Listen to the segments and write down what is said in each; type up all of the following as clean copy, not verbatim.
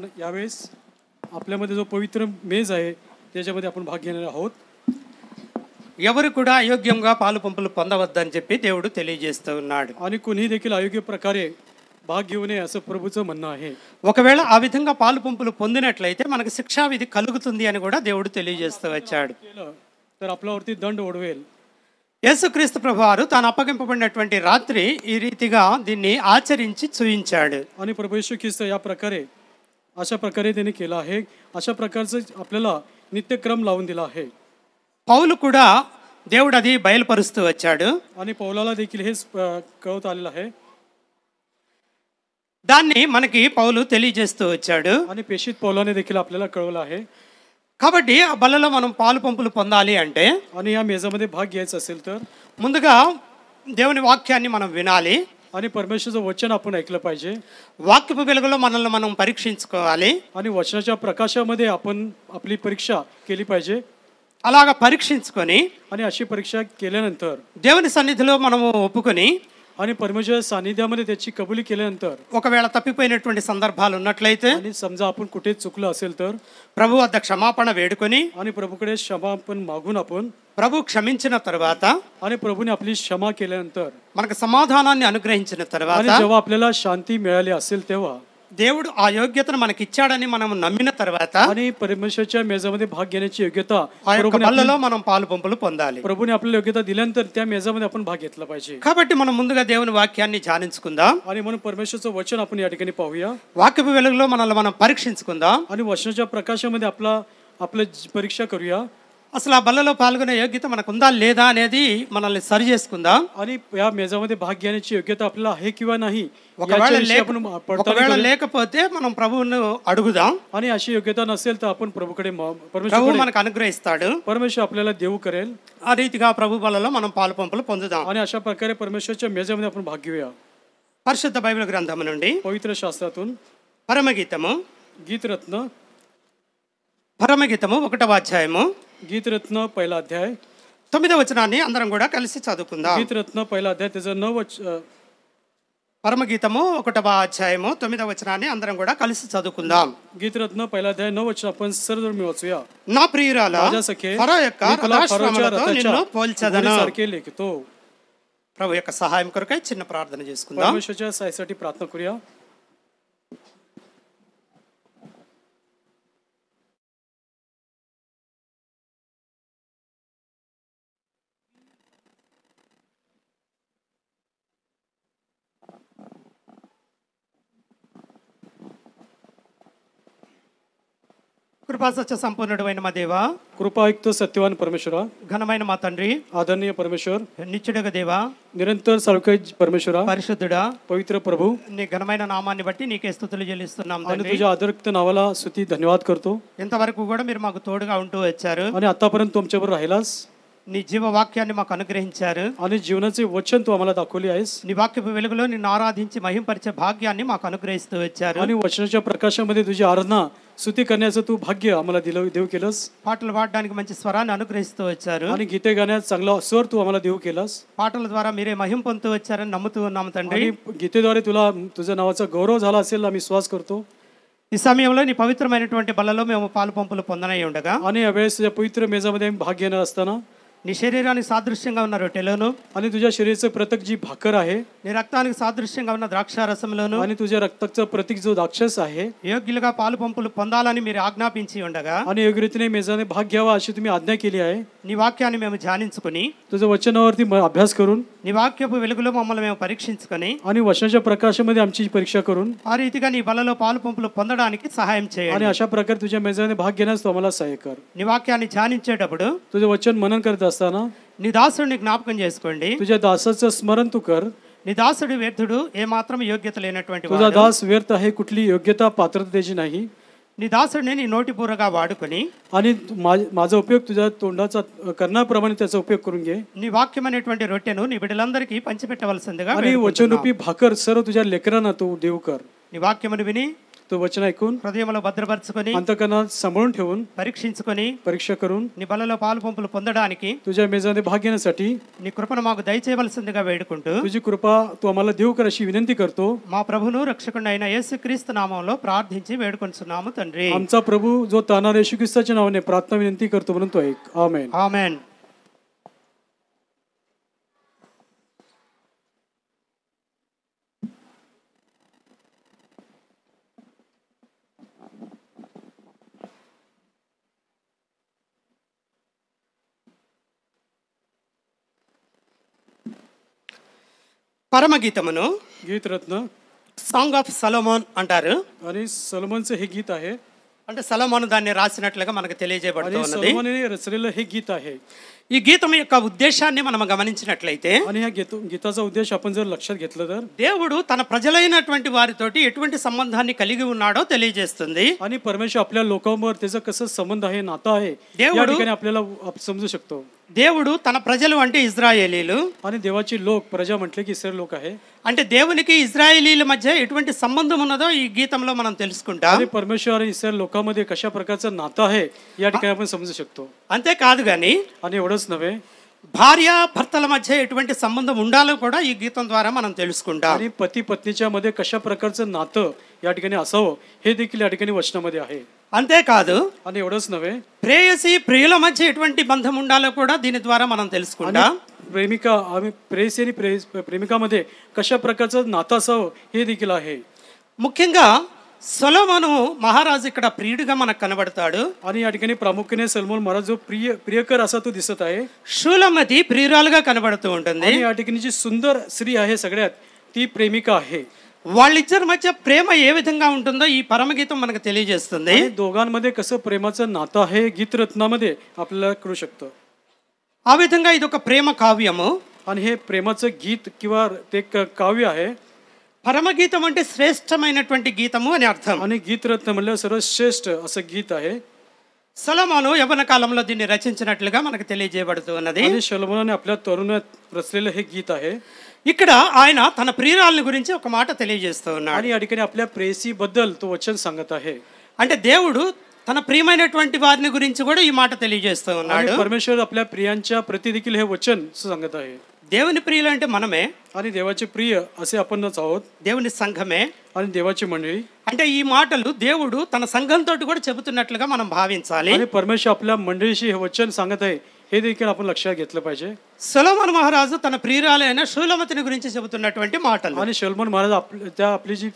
आपण यावेळेस आपल्यामध्ये जो पवित्र मेज आहे त्याच्यामध्ये आपण भाग घेणार आहोत. ఎవరు కూడా అయోగ్యంగా పాలు పంపులు పొందవద్దని చెప్పి దేవుడు తెలియజేస్తూ ఉన్నాడు. आणि कोणी देखील अयोग्य प्रकारे भाग घेऊ नये असं प्रभूचं म्हणणं आहे. ఒకవేళ ఆ విధంగా పాలు పంపులు పొందినట్లయితే మనకు శిక్షా విధి కలుగుతుంది అని కూడా దేవుడు తెలియజేస్తూ వచ్చాడు. तर आपल्यावरती दंड ओढवेल. యేసుక్రీస్తు ప్రభువారు తాను అప్పగింపబడినటువంటి రాత్రి ఈ రీతిగా దీన్ని ఆచరించి చూయించాడు. आणि प्रभू येशू ख्रिस्त या प्रकारे अशा प्रकारे त्यांनी केलं आहे. अशा प्रकारचं आपल्याला नित्यक्रम लावून दिला आहे. పౌలు కూడా దేవుడు అది బయలుపరుస్తూ వచ్చాడు. आणि पौलाला देखील हेच कळवत आलेलं आहे. దాన్ని మనకి పౌలు తెలియజేస్తూ వచ్చాడు. आणि प्रेषित पौलाने देखील आपल्याला कळवलं आहे. కాబట్టి ఆ బలలో మనం పాలు పంపులు పొందాలి అంటే आणि या मेजामध्ये भाग घ्यायचा असेल तर ముందుగా దేవుని వాక్యాన్ని మనం వినాలి. आणि परमेश्वराचं वचन आपण ऐकलं पाहिजे. వాక్యపు వెలుగులో మనల్ని మనం పరీక్షించుకోవాలి. आणि वचनाच्या प्रकाशामध्ये आपण आपली परीक्षा केली पाहिजे. అలాగా పరీక్షించుకొని आणि अशी परीक्षा केल्यानंतर దేవుని సన్నిధిలో మనము ఒప్పుకొని आणि परमेश्वराच्या सानिध्यामध्ये त्याची कबुली केल्यानंतर ఒకవేళ తప్పిపోయినటువంటి సందర్భాలు ఉన్నట్లయితే आणि समजा आपण कुठे चुकलं असेल तर ప్రభు వద్ద క్షమాపణ వేడుకొని आणि प्रभूकडे क्षमापण मागून आपण ప్రభు క్షమించిన తర్వాత आणि प्रभूने आपली क्षमा केल्यानंतर మనకు సమాధానాన్ని అనుగ్రహించిన తర్వాత आणि जेव्हा आपल्याला शांती मिळाली असेल तेव्हा దేవుడు ఆ యోగ్యతను మనకి ఇచ్చాడని మనం నమ్మిన తర్వాత आणि परमेश्वराच्या मेजामध्ये भाग घेण्याची योग्यता ఆ యొక్క బల్లలో మనం పాలు పంపులు పొందాలి. प्रभूने आपल्याला योग्यता दिल्यानंतर त्या मेजामध्ये आपण भाग घेतला पाहिजे. కాబట్టి మనం ముందుగా దేవుని వాక్యాన్ని ధ్యానించుకుందాం. आणि म्हणून परमेश्वराचं वचन आपण या ठिकाणी पाहूया. వాక్యపు వెలుగులో మనల్ని మనం పరీక్షించుకుందాం. आणि वचनाच्या प्रकाशामध्ये आपलं परीक्षा करूया. అసలు ఆ బల్లలో పాల్గొనే యోగ్యత మనకు ఉందా లేదా అనేది మనల్ని సరి చేసుకుందాం. आणि या मेजामध्ये भाग घेण्याची योग्यता आपल्याला आहे किंवा नाही ఒకవేళ లేకపోతే మనం ప్రభువును అడుగుదాం. आणि अशी योग्यता नसेल तर आपण प्रभूकडे ప్రభు మనకు అనుగ్రహిస్తాడు. परमेश्वर आपल्याला देऊ करेल. ఆ రీతిగా ప్రభు బలలో మనం పాలు పంపులు పొందుదాం. आणि अशा प्रकारे परमेश्वरच्या मेजामध्ये आपण भाग घेऊया. పరిశుద్ధ బైబిల్ గ్రంథము నుండి पवित्र शास्त्रातून పరమగీతము गीतरत्न 1వ అధ్యాయము गीतरत्न पहिला अध्याय 9వ వచనాన్ని అందరం కూడా కలిసి చదువుకుందాం. गीतरत्न पहिला अध्याय त्याचं 9 పరమగీతము 1వ అధ్యాయము 9వ వచనాన్ని అందరం కూడా కలిసి చదువుకుందాం. गीतरत्न पहिला अध्याय 9 वचन आपण सर्व वाचूया. నా ప్రియురాలా ఫరో యొక్క రథాశ్రమలతో నిన్ను పోల్చెదను. लेखतो. ప్రభు యొక్క సహాయం కొరకై చిన్న ప్రార్థన చేసుకుందాం. परमेश्वराच्या सहाय्यासाठी प्रार्थना करूया. కృపా సత్య సంపూర్ణుడైన మా దేవా, कृपायुक्त सत्यवान परमेश्वरा, ఘనమైన మా తండ్రి, आदरणीय परमेश्वर, నిత్యుడగ దేవా, निरंतर साळुकाई परमेश्वरा, పరిశుద్ధుడా, पवित्र प्रभू, నీ ఘనమైన నామాన్ని బట్టి నీకే స్తుతులు చెల్లిస్తున్నాం आणि తండ్రి. तुझ्या आदरयुक्त नावाला स्तुती धन्यवाद करतो. ఇంతవరకు కూడా మీరు మాకు తోడుగా ఉంటూ వచ్చారు. आणि आतापर्यंत तुमच्याबरोबर राहिलास. నీ జీవ వాక్యాన్ని మాకు అనుగ్రహించారు. आणि जीवनाचे वचन तू आम्हाला दाखवले आहेस. నీ వాక్యపు వెలుగులో నిన్ను ఆరాధించి మహింపరిచే భాగ్యాన్ని మాకు అనుగ్రహిస్తూ వచ్చారు. आणि वचनाच्या प्रकाशामध्ये तुझी आराधना स्तुती करण्याचं तू भाग्य आम्हाला देऊ केलंस. పాటలు పాడడానికి మంచి స్వరాన్ని అనుగ్రహిస్తూ వచ్చారు. आणि गीते गाण्यात चांगला स्वर तू आम्हाला देऊ केलास. పాటల ద్వారా మీరే మహిమ పొందుతూ వచ్చారని నమ్ముతూ ఉన్నాము తండ్రి. आणि गीतेद्वारे तुला तुझ्या नावाचा गौरव झाला असेल आम्ही विश्वास करतो. ఈ సమయంలో నీ పవిత్రమైనటువంటి బలలో మేము పాలు పంపులు పొందనై ఉండగా आणि यावेळेस तुझ्या पवित्र मेजामध्ये आम्ही भाग घेणार असताना నీ శరీరానికి సాదృశ్యంగా ఉన్న రొట్టెలోను, आणि तुझ्या शरीराचं प्रतीक जी भाकर आहे, నీ రక్తానికి సాదృశ్యంగా ఉన్న ద్రాక్షారసంలోను, आणि तुझ्या रक्ताचं प्रतीक जो राक्षस आहे, యోగ్యులుగా పాలు పంపులు పొందాలని మీరు ఆజ్ఞాపించి ఉండగా आणि योग्य रीतीने मेजाने भाग घ्यावा अशी तुम्ही आज्ञा केली आहे. నీ వాక్యాన్ని మేము ధ్యానించుకుని तुझ्या वचनावरती अभ्यास करून నీ వాక్యపు వెలుగులో మమ్మల్ని మేము పరీక్షించుకొని आणि वचनाच्या प्रकाशामध्ये आमची परीक्षा करून ఆ రీతిగా నీ బలలో పాలు పంపులు పొందడానికి సహాయం आणि చేయండి. अशा प्रकारे तुझ्या मेजाने भाग घेण्यास तू आम्हाला सहाय्य कर. నీ వాక్యాన్ని ధ్యానించేటప్పుడు तुझे वचन मनन करत असताना నీ దాసుడిని జ్ఞాపకం చేసుకోండి. तुझ्या दासाचं स्मरण तू कर. నీ దాసుడు వ్యర్థుడు, ఏ మాత్రం యోగ్యత లేనటువంటి तुझा వాడు. दास व्यर्थ आहे, कुठली योग्यता पात्रता त्याची नाही. నీ దాసుడిని నీ నోటి పూరగా వాడుకొని आणि माझा उपयोग तुझ्या तोंडाचा करण्याप्रमाणे त्याचा उपयोग करून घे. నీ వాక్యం అనేటువంటి రొట్టెను నీ బిడ్డలందరికీ పంచిపెట్టవలసిందిగా आणि वचनरूपी भाकर सर्व तुझ्या लेकरांना तू देऊ कर. నీ వాక్యమును విని तो वचन ऐकून హృదయంలో భద్రపరచుకొని अंतकरणात सांभाळून ठेवून పరీక్షించుకొని परीक्षा करून నీ బలలో పాలు పంపులు పొందడానికి तुझ्या मेजामध्ये भाग घेण्यासाठी నీ కృపను మాకు దయచేయవలసిందిగా వేడుకుంటూ तुझी कृपा तू आम्हाला देऊ कर अशी विनंती करतो. మా ప్రభును రక్షకుడు అయిన యేసుక్రీస్తు నామంలో ప్రార్థించి వేడుకొంచున్నాము తండ్రి. आमचा प्रभू जो तारणारा येशू ख्रिस्ताच्या नावाने प्रार्थना विनंती करतो म्हणून तो ऐक. आमेन. ఆమేన్. పరమగీతమును गीत रत्न సాంగ్ ఆఫ్ సలోమోన్ అంటారు. आणि सलोमनचं हे गीत आहे అంటే సలోమోను దాన్ని రాసినట్లుగా మనకు आणि తెలియజేయబడుతున్నది. सलोमोने रचलेलं हे गीत आहे. ఈ గీతం యొక్క ఉద్దేశాన్ని మనం గమనించినట్లయితే आणि ह्या गीताचा उद्देश आपण जर लक्षात घेतलं तर దేవుడు తన ప్రజలైనటువంటి వారితోటి ఎటువంటి సంబంధాన్ని కలిగి ఉన్నాడో తెలియజేస్తుంది. आणि परमेश्वर आपल्या लोकांवर त्याचा कसं संबंध आहे, नातं आहे, या देवडू- ठिकाणी आपल्याला समजू शकतो. దేవుడు తన ప్రజలు అంటే ఇజ్రాయేలీలు, आणि देवाची लोक प्रजा म्हटले की इस्रायल लोक आहे. అంటే దేవునికి ఇజ్రాయేలీల మధ్య ఎటువంటి సంబంధం ఉన్నదో ఈ గీతంలో మనం తెలుసుకుంటాం. आणि परमेश्वर आणि इस्रायल लोकांमध्ये कशा प्रकारचं नातं आहे या ठिकाणी आपण समजू शकतो. అంతేకాదు కానీ आणि एवढंच नव्हे, భార్య భర్తల మధ్య ఎటువంటి సంబంధం ఉండాలో కూడా ఈ గీతం ద్వారా మనం తెలుసుకుంటాం. आणि पती पत्नीच्या मध्ये कशा प्रकारचं नातं या ठिकाणी असावं हे देखील या ठिकाणी वचनामध्ये आहे. అంతేకాదు आणि एवढंच नव्हे, ప్రేయసి ప్రియుల మధ్య ఎటువంటి బంధం ఉండాలో కూడా దీని ద్వారా మనం తెలుసుకుంటాం. प्रेमिका आम्ही प्रेयसी आणि प्रेमिकामध्ये कशा प्रकारचं नातं असावं हे देखील आहे. ముఖ్యంగా సొలొమోను మహారాజు ఇక్కడ ప్రియుడిగా మనకు కనబడతాడు. आणि या ठिकाणी प्रामुख्याने सलमोन महाराज जो प्रियकर असा तो दिसत आहे. షూలమతి ప్రియురాలుగా కనబడుతూ ఉంటుంది. आणि या ठिकाणी जी सुंदर स्त्री आहे सगळ्यात ती प्रेमिका आहे. వాళ్ళిద్దరి మధ్య ప్రేమ ఏ విధంగా ఉంటుందో ఈ పరమగీతం మనకు తెలియజేస్తుంది. आणि दोघांमध्ये कसं प्रेमाचं नातं आहे गीतरत्नामध्ये आपल्याला कळू शकतं. ఆ విధంగా ఇది ఒక ప్రేమ కావ్యము. आणि हे प्रेमाचं गीत किंवा ते काव्य आहे. పరమగీతం అంటే శ్రేష్టమైనటువంటి గీతము అని అర్థం. आणि गीतरत्न म्हणलं सर्वश्रेष्ठ असं गीत आहे. సొలొమోను యవ్వన కాలంలో దీన్ని రచించినట్లుగా మనకు తెలియజేయబడుతూ ఉన్నది. आणि शलोमोनाने आपल्या तरुणात रचलेलं हे गीत आहे. ఇక్కడ ఆయన తన ప్రియురాలని గురించి ఒక మాట తెలియజేస్తూ ఉన్నాడు. आणि या ठिकाणी आपल्या प्रेयसी बद्दल तो वचन सांगत आहे. అంటే దేవుడు తన ప్రియమైనటువంటి వారిని గురించి కూడా ఈ మాట తెలియజేస్తూ ఉన్నాడు. आणि परमेश्वर आपल्या प्रियांच्या प्रति देखील हे वचन सांगत आहे. దేవుని ప్రియులు అంటే మనమే, आणि देवाचे प्रिय असे आपणच आहोत. దేవుని సంఘమే. आणि देवाची मंडळी. అంటే ఈ మాటలు దేవుడు తన సంఘంతో కూడా చెబుతున్నట్లుగా మనం భావించాలి. आणि परमेश्वर आपल्या मंडळीशी हे वचन सांगत आहे हे देखील आपण लक्षात घेतलं पाहिजे. సొలొమోను మహారాజు తన ప్రియురాలైన షూలమతిని గురించి చెబుతున్నటువంటి మాటలు. आणि शलोमोन महाराज आपली जी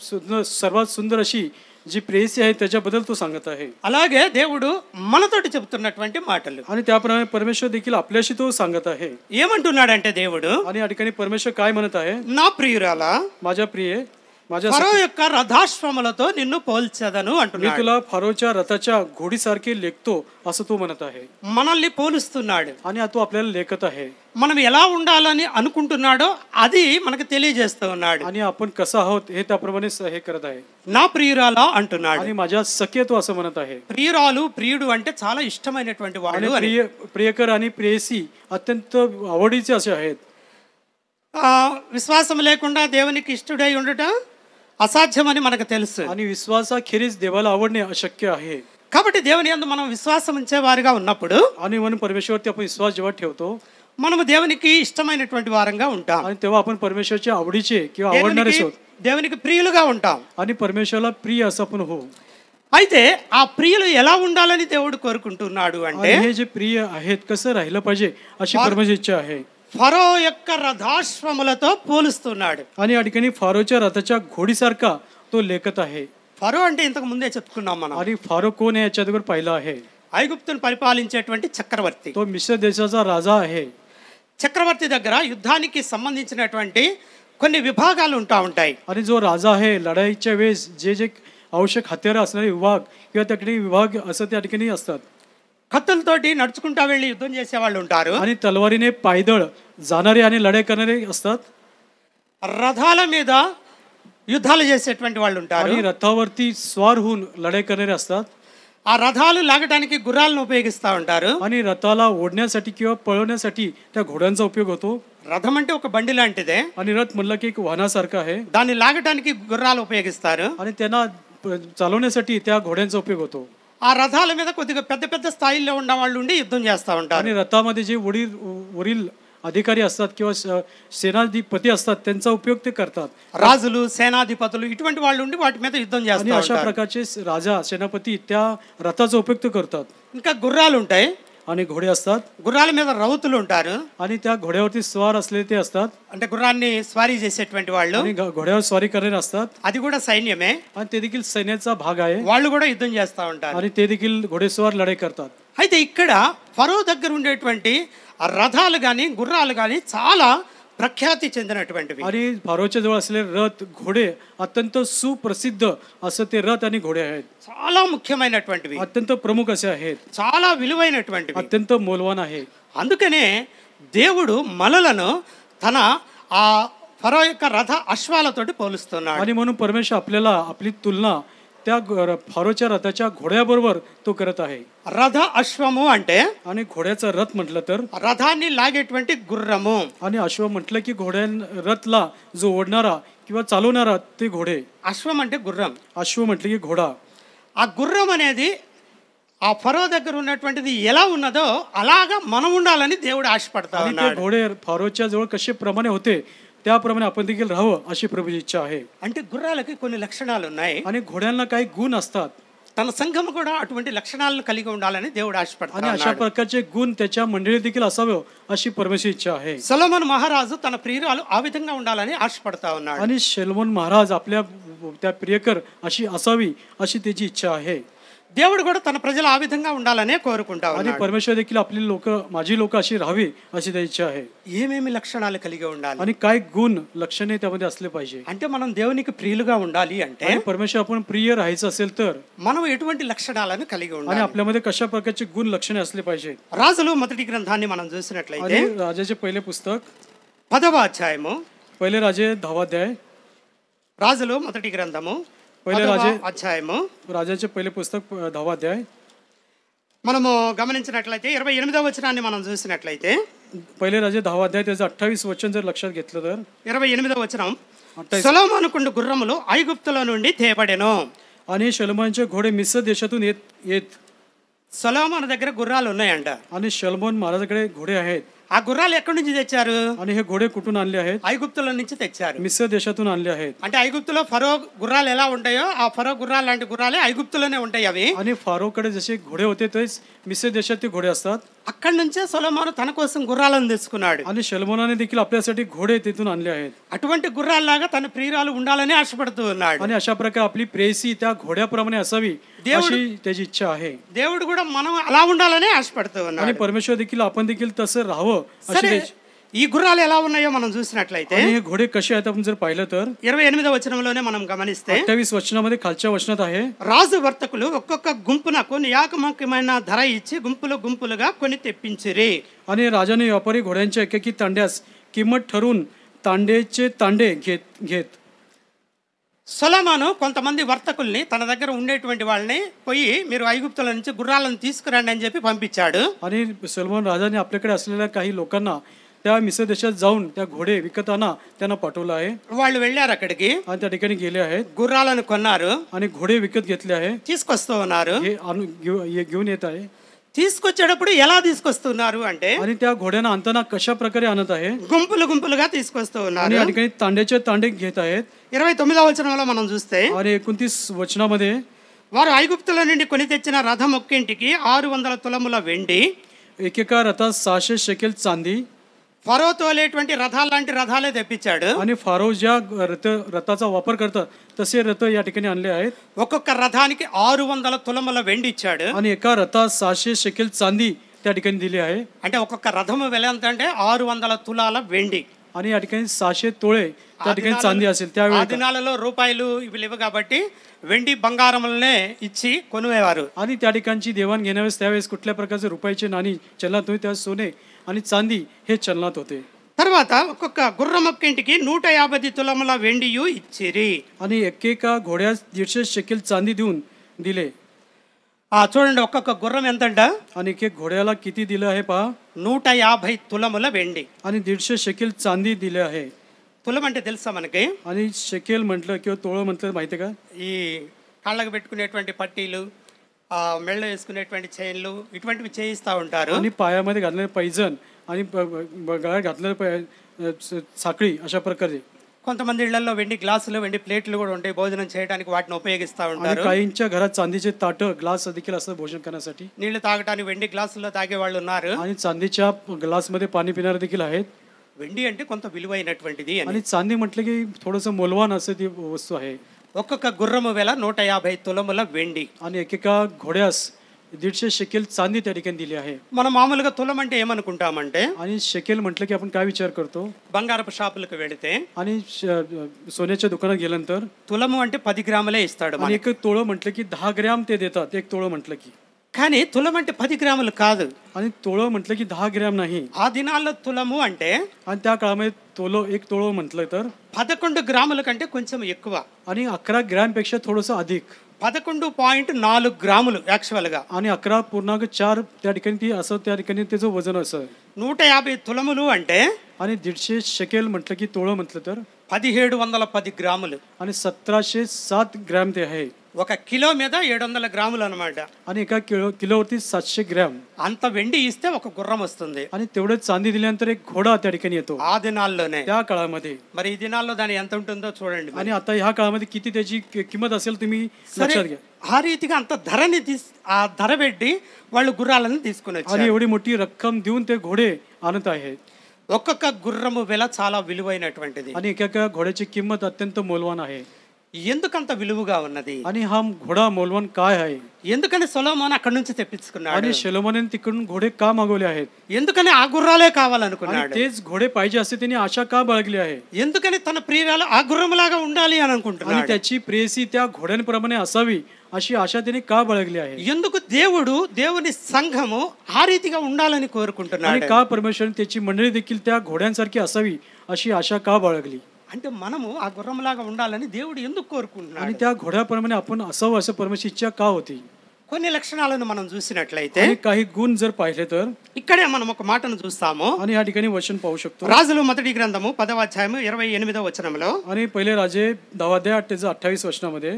सर्वात सुंदर अशी जी प्रेयसी आहे त्याच्याबद्दल तो सांगत आहे. అలాగే దేవుడు మనతోటి చెబుతున్నటువంటి మాటలు. आणि त्याप्रमाणे परमेश्वर देखील आपल्याशी तो सांगत आहे. ఏమంటున్నాడంటే దేవుడు, आणि या ठिकाणी परमेश्वर काय म्हणत आहे, నా ప్రియురాలా माझ्या प्रिये, माझ्या ఫరో యొక్క రథాశ్వములతో నిన్ను పోల్చెదను मी అంటున్నాడు. तुला फारोच्या रथाच्या घोडीसारखे लेखतो असं तो म्हणत आहे. మనల్ని పోలుస్తున్నాడు. आणि तो आपल्याला लेखत आहे. మనం ఎలా ఉండాలని అనుకుంటున్నాడో అది మనకు తెలియజేస్తూ ఉన్నాడు. आणि आपण कसं आहोत हे त्याप्रमाणे हे करत आहे. నా ప్రియురాలా అంటున్నాడు. आणि माझ्या सख्य तो असं म्हणत आहे. ప్రియురాలు ప్రియుడు అంటే చాలా ఇష్టమైనటువంటి आणि వాడు అని. प्रियकर आणि प्रेयसी अत्यंत आवडीचे असे आहेत. విశ్వాసం లేకుండా దేవునికి ఇష్టడై ఉండటం అసాధ్యమని మనకు తెలుసు. आणि विश्वासाखेरीज देवाला आवडणे अशक्य आहे. కాబట్టి దేవుని యందు మనం విశ్వాసం ఉంచే వారిగా ఉన్నప్పుడు आणि म्हणून परमेश्वरवरती आपण विश्वास जेव्हा ठेवतो మనము దేవునికి ఇష్టమైనటువంటి వారంగా ఉంటాం. आणि तेव्हा आपण परमेश्वरच्या आवडीचे किंवा आवडणारे आहोत. దేవునికి ప్రియులుగా ఉంటాం. आणि परमेश्वराला प्रिय असं आपण हो. అయితే ఆ ప్రియులు ఎలా ఉండాలని దేవుడు కోరుకుంటున్నాడు అంటే, आणि हे जे प्रिय आहेत कसं राहिलं पाहिजे अशी परमेश्वर इच्छा आहे. ఫరో యొక్క రథాశ్వములతో పోలుస్తున్నాడు. आणि या ठिकाणी फारोच्या रथाच्या घोडीसारखा तो लेखत आहे. ఫరో అంటే ఇంతకు ముందే చెప్పుకున్నాం మనం. आणि फारो कोण आहे याच्या अगोदर पाहिलं आहे. ఐగుప్తును పరిపాలించేటువంటి చక్రవర్తి. तो मिश्र देशाचा राजा आहे. చక్రవర్తి దగ్గర యుద్ధానికి సంబంధించినటువంటి కొన్ని విభాగాలు ఉంటాయి. आणि जो राजा आहे लढाईच्या वेळेस जे जे आवश्यक हत्यारं असणारे विभाग किंवा त्या ठिकाणी विभाग असं त्या ठिकाणी असतात. కత్తులతోటి నడుచుకుంటా వెళ్ళి యుద్ధం చేసే వాళ్ళు ఉంటారు. आणि तलवारीने पायदळ जाणारे आणि लढाई करणारे असतात. రథాల మీద యుద్ధాలు చేసేటువంటి వాళ్ళు ఉంటారు. आणि रथावरती स्वार होऊन लढाई करणारे असतात. ఆ రథాలు లాగడానికి గుర్రాలను ఉపయోగిస్తూ ఉంటారు. आणि रथाला ओढण्यासाठी किंवा पळवण्यासाठी त्या घोड्यांचा उपयोग होतो. రథం అంటే ఒక బండి లాంటిదే. आणि रथ म्हणलं की एक वाहनासारखं आहे. దాన్ని లాగడానికి గుర్రాలు ఉపయోగిస్తారు. आणि त्यांना चालवण्यासाठी त्या घोड्यांचा उपयोग होतो. ఆ రథాల మీద కొద్దిగా పెద్ద పెద్ద స్థాయిల్లో ఉన్న వాళ్ళు ఉండి యుద్ధం చేస్తూ ఉంటారు. आणि रथामध्ये जे वरील अधिकारी असतात किंवा सेनाधिपती असतात त्यांचा उपयोग ते करतात. రాజులు సేనాధిపతులు ఇటువంటి వాళ్ళు ఉండి వాటి మీద యుద్ధం आणि చేస్తూ अशा ఉంటారు. प्रकारचे राजा सेनापती त्या रथाचा उपयोग ते करतात. ఇంకా గుర్రాలు ఉంటాయి, आणि घोडे असतात గుర్రాల మీద రౌతులు ఉంటారు, आणि त्या घोड्यावरती स्वार असलेले ते असतात అంటే గుర్రాన్ని స్వారీ చేసేటువంటి వాళ్ళు. आणि घोड्यावर स्वारी करणारे असतात అది కూడా సైన్యమే, आणि ते देखील सैन्याचा भाग आहे వాళ్ళు కూడా యుద్ధం చేస్తూ ఉంటారు. आणि ते देखील घोडेस्वार लढाई करतात. అయితే ఇక్కడ ఫరో దగ్గర ఉండేటువంటి ఆ రథాలు కానీ గుర్రాలు కానీ చాలా ప్రఖ్యాతి చెందినటువంటివి. आणि फारोच्या जवळ असलेले रथ घोडे अत्यंत सुप्रसिद्ध असं ते रथ आणि घोडे आहेत. చాలా ముఖ్యమైనటువంటివి, अत्यंत प्रमुख असे आहेत, చాలా విలువైనటువంటివి. अत्यंत मौल्यवान आहे. అందుకనే దేవుడు మనలను తన ఆ ఫరో యొక్క రథ అశ్వాలతోటి పోలుస్తున్నాడు. आणि म्हणून परमेश्वर आपल्याला आपली तुलना त्या फारोच्या रथाच्या घोड्याबरोबर तो करत आहे. రథ అశ్వము అంటే आणि घोड्याचा रथ म्हटलं तर రథాన్ని లాగేటువంటి గుర్రము. आणि अश्व म्हटलं की रथला जो ओढणारा किंवा चालवणारा ते घोडे. అశ్వం అంటే గుర్రం. अश्व म्हटलं की घोडा. ఆ గుర్రం అనేది ఆ ఫరో దగ్గర ఉన్నటువంటిది ఎలా ఉన్నదో అలాగా మనం ఉండాలని దేవుడు ఆశపడతా आणि ते ఉన్నాడు. घोडे फारोच्या जवळ कसे प्रमाणे होते त्याप्रमाणे आपण देखील राहावं अशी प्रभूची इच्छा आहे. అంటే గుర్రాలకి కొన్ని లక్షణాలు ఉన్నాయి, आणि घोड्यांना काही गुण असतात తన సంఘం కూడా అటువంటి లక్షణాలను కలిగి ఉండాలని దేవుడు ఆశపడతా आणि अशा ఉన్నాడు. प्रकारचे गुण त्याच्या मंडळीत देखील असावे अशी परमेश्वर इच्छा आहे. సొలొమోను మహారాజు తన ప్రియురాలు ఆ విధంగా ఉండాలని ఆశపడతా ఉన్నాడు. आणि शलोमोन महाराज आपल्या त्या प्रियकर अशी असावी अशी त्याची इच्छा आहे. దేవుడు కూడా తన ప్రజలు ఆ విధంగా ఉండాలనే కోరుకుంటా आणि ఉన్నాడు. परमेश्वर देखील आपली लोक माझी लोक अशी राहावी अशी त्याची इच्छा आहे. ఏమేమి లక్షణాలు కలిగి ఉండాలి आणि काय गुण लक्षणे त्यामध्ये असले पाहिजे. అంటే మనం దేవునికి ప్రియులుగా ఉండాలి అంటే आणि परमेश्वर आपण प्रिय राहायचं असेल तर మనం ఎటువంటి లక్షణాలను కలిగి आणि ఉండాలి. आपल्यामध्ये कशा प्रकारचे गुण लक्षणे असले पाहिजे. రాజులు మొదటి గ్రంథాన్ని మనం చూసినట్లయితే आणि राजाचे पहिले पुस्तक 10వ అధ్యాయము, पहिले राजे 10वा अध्याय, రాజులు మొదటి గ్రంథము पहिले 10వ राजे అధ్యాయము राजाचे पहिले पुस्तक 10वा अध्याय. మనము గమనించినట్లయితే 28వ వచనాన్ని మనం చూసినట్లయితే पहिले राजे 10वा अध्याय त्याचं 28 वचन जर लक्षात घेतलं तर 28వ వచనం, 28. సొలొమోనుకుండు గుర్రములు ఐగుప్తులో నుండి తేబడెను. आणि शलोमोनचे घोडे मिस्र देशातून येत సొలొమోను దగ్గర గుర్రాలు ఉన్నాయంట. आणि शलोमोन महाराजाकडे घोडे आहेत. ఆ గుర్రాలు ఎక్కడి నుంచి తెచ్చారు? आणि हे घोडे कुठून आणले आहेत? ఐగుప్తుల నుంచి తెచ్చారు. मिस्र देशातून आणले आहेत. అంటే ఐగుప్తులో ఫరో గుర్రాలు ఎలా ఉంటాయో ఆ ఫరో గుర్రాలు లాంటి గుర్రాలే ఐగుప్తులోనే ఉంటాయి అవి. आणि फारोकडे जसे घोडे होते तेच मिस्र देशातील घोडे असतात. అక్కడి నుంచే సొలొమోను తన కోసం గుర్రాలను తెచ్చుకున్నాడు. आणि शलोमोनाने देखील आपल्यासाठी घोडे तिथून आणले आहेत. అటువంటి గుర్రాల్లాగా తన ప్రియురాలు ఉండాలని ఆశపడుతూ ఉన్నాడు. आणि अशा प्रकारे आपली प्रेयसी त्या घोड्याप्रमाणे असावी अशी त्याची इच्छा आहे. దేవుడు కూడా మనం అలా ఉండాలని ఆశపడుతూ आणि ఉన్నాడు. परमेश्वर देखील आपण देखील तसं राहावं अशी సరే, त्याची. ఈ గుర్రాలు ఎలా ఉన్నాయో మనం చూసినట్లయితే आणि हे घोडे कसे आहेत आपण जर पाहिलं तर 28వ వచనంలోనే మనం గమనిస్తే 28 वचनामध्ये खालच्या वचनात आहे. రాజు వర్తకులు ఒక్కొక్క గుంపునకు నియామకమైన ధర ఇచ్చి గుంపులు గుంపులుగా కొని తెప్పించిరి. आणि राजाने व्यापारी घोड्यांच्या एकेकी तांड्यास किंमत ठरवून तांडेचे तांडे घेत. సొలొమోను కొంతమంది వర్తకుల్ని తన దగ్గర ఉండేటువంటి వాళ్ళని పోయి మీరు ఐగుప్తుల నుంచి గుర్రాలను తీసుకురండి అని చెప్పి పంపించాడు. आणि सलमान राजाने आपल्याकडे असलेल्या काही लोकांना त्या मिस्र देशात जाऊन त्या घोडे विकताना त्यांना पाठवलं आहे. వాళ్ళు వెళ్ళారు అక్కడికి, आणि त्या ठिकाणी गेले आहेत గుర్రాలను కొన్నారు, आणि घोडे विकत घेतले आहे. తీసుకొస్తూ ఉన్నారు. हे घेऊन येत आहे. తీసుకొచ్చేటప్పుడు ఎలా తీసుకొస్తున్నారు అంటే आणि त्या घोड्यांना आणताना कशा प्रकारे आणत आहे. గుంపులు గుంపులుగా తీసుకొస్తూ आणि ఉన్నారు. या ठिकाणी तांड्याचे तांडे घेत आहेत. 29వ వచనంలో మనం చూస్తే आणि 29 वचनामध्ये వారు ఐగుప్తుల నుండి కొని తెచ్చిన రథం ఒక్కింటికి 600 తులముల వెండి, एकेका रथात 600 शेकेल चांदी. ఫరో తోలేటువంటి రథాలు లాంటి రథాలే తెప్పించాడు. आणि फारो ज्या रथाचा वापर करतात तसे रथ या ठिकाणी आणले आहेत. ఒక్కొక్క రథానికి 600 తులముల వెండి ఇచ్చాడు. आणि एका रथात 600 शेकेल चांदी त्या ठिकाणी दिली आहे. అంటే ఒక్కొక్క రథము వెల ఎంత అంటే 600 తులాల వెండి. आणि या ठिकाणी 600 तोळे त्या ठिकाणी चांदी असेल. त्यावेळी ఆ దినాలలో రూపాయలు ఇవి లేవు కాబట్టి వెండి బంగారములనే ఇచ్చి కొనువేవారు. आणि त्या ठिकाणची देवाण घेण्यावेळेस त्यावेळेस कुठल्या प्रकारचे रुपयाचे नाणी चलनात होते, त्यावेळेस सोने आणि चांदी हे चलनात होते. తర్వాత ఒక్కొక్క గుర్రం ఒక్కింటికి 150 తులముల వెండియు ఇచ్చిరి. आणि एकेका घोड्यास 150 शेकेल चांदी देऊन दिले. చూడండి, ఒక్కొక్క గుర్రం ఎంతంట? आणि एक एक घोड्याला किती दिलं आहे पहा. 150 తులముల వెండి. आणि 150 शेकेल चांदी दिले आहे. తులం అంటే తెలుసా మనకి? आणि शेकेल म्हटलं किंवा तोळ म्हटलं माहिती का? ఈ కాళ్ళకు పెట్టుకునేటువంటి పట్టీలు, మెళ్ళ వేసుకునేటువంటి చైన్లు ఇటువంటివి చేయిస్తూ ఉంటారు. आणि पायामध्ये घालणारे पैजण आणि गळ्यात घातलेले साखळी अशा प्रकारे. కొంతమంది ఇళ్లలో వెండి గ్లాసులు, వెండి ప్లేట్లు కూడా ఉంటాయి, భోజనం చేయడానికి వాటిని ఉపయోగిస్తూ आणि ఉంటారు. काहींच्या घरात चांदीचे ताटं ग्लास देखील असतात भोजन करण्यासाठी. నీళ్లు తాగడానికి వెండి గ్లాసుల్లో తాగే వాళ్ళు ఉన్నారు. आणि चांदीच्या ग्लासमध्ये पाणी पिणारे देखील आहेत. వెండి అంటే కొంత విలువైనటువంటిది అని. आणि चांदी म्हटलं की थोडंसं मोलवान असं ती वस्तू आहे. ఒక్కొక్క గుర్రము వేల 150 తులముల వెండి. आणि एकेका घोड्यास 150 शेकेल चांदी त्या ठिकाणी दिली आहे. మనం మామూలుగా తులం అంటే ఏమనుకుంటామంటే, आणि शेकेल म्हटलं की आपण काय विचार करतो, బంగారపు షాపులకు వెళితే आणि सोन्याच्या दुकानात गेल्यानंतर తులము అంటే 10 గ్రాములే ఇస్తాడు. आणि एक तोळं म्हटलं की 10 ग्रॅम ते देतात. एक तोळं म्हटलं की. కానీ తులం అంటే 10 గ్రాములు కాదు. आणि तोळं म्हटलं की 10 ग्रॅम नाही. ఆ దినాల్లో తులము అంటే आणि त्या काळामध्ये एक तोळं म्हटलं तर 11 గ్రాముల కంటే కొంచెం ఎక్కువ. आणि 11 ग्रॅम पेक्षा थोडंसं अधिक. 11.4 గ్రాములు యాక్చువల్ గా. आणि 11.4 त्या ठिकाणी ती असं त्या ठिकाणी त्याचं वजन असं. 150 తులములు అంటే आणि 150 शेकेल म्हटलं की तोळं म्हटलं तर 1710 గ్రాములు. आणि 1707 ग्रॅम ते आहे. ఒక కిలో మీద 700 గ్రాములు అన్నమాట. आणि एका किलोवरती 700 ग्रॅम. అంత వెండి ఇస్తే ఒక గుర్రం వస్తుంది. आणि तेवढे चांदी दिल्यानंतर एक घोडा त्या ठिकाणी येतो ఆ దినాల్లోనే. त्या काळामध्ये. మరి ఈ దినాల్లో దాని ఎంత ఉంటుందో చూడండి. आणि आता ह्या काळामध्ये किती त्याची किंमत असेल तुम्ही लक्षात घ्या. ఆ రీతిగా అంత ధరని ఆ ధర పెట్టి వాళ్ళు గుర్రాలను తీసుకుని వచ్చారు. आणि एवढी मोठी रक्कम देऊन ते घोडे आणत आहेत. ఒక్కొక్క గుర్రము వెల చాలా విలువైనటువంటిది. आणि एका घोड्याची किंमत अत्यंत मौल्यवान आहे. ఎందుకంత విలువగా ఉన్నది? आणि हा घोडा मौल्यवान काय आहे? ఎందుకని సొలొమోన్ అక్కడి నుంచి తెప్పించుకున్నాడు? आणि शलोमोने तिकडून घोडे का मागवले आहेत? ఎందుకని ఆ గుర్రాలే కావాలనుకున్నాడు? तेच घोडे पाहिजे असे त्यांनी आशा का बाळगली आहे? ఎందుకని తన ప్రియురాలు ఆ గుర్రంలాగా ఉండాలి అని आणि అనుకుంటున్నాడు? त्याची प्रेयसी त्या घोड्यांप्रमाणे असावी अशी आशा त्यांनी का बाळगली आहे? ఎందుకు దేవుని సంఘము ఆ రీతిగా ఉండాలని आणि కోరుకుంటున్నాడు? का परमेश्वराने त्याची मंडळी देखील त्या घोड्यांसारखी असावी अशी आशा का बाळगली? అంటే మనము ఆ గుర్రంలాగా ఉండాలని దేవుడు ఎందుకు కోరుకుంటున్నాడు? आणि त्या घोड्याप्रमाणे आपण असावं असं परमेश्वराची इच्छा का होती? కొన్ని లక్షణాలను మనం చూసినట్లయితే आणि काही गुण जर पाहिले तर ఇక్కడే మనం ఒక మాటను చూస్తాము. आणि या ठिकाणी वचन पाहू शकतो. రాజులు మొదటి గ్రంథము 10వ అధ్యాయము 28వ వచనంలో, आणि पहिले राजे 10:28 वचनामध्ये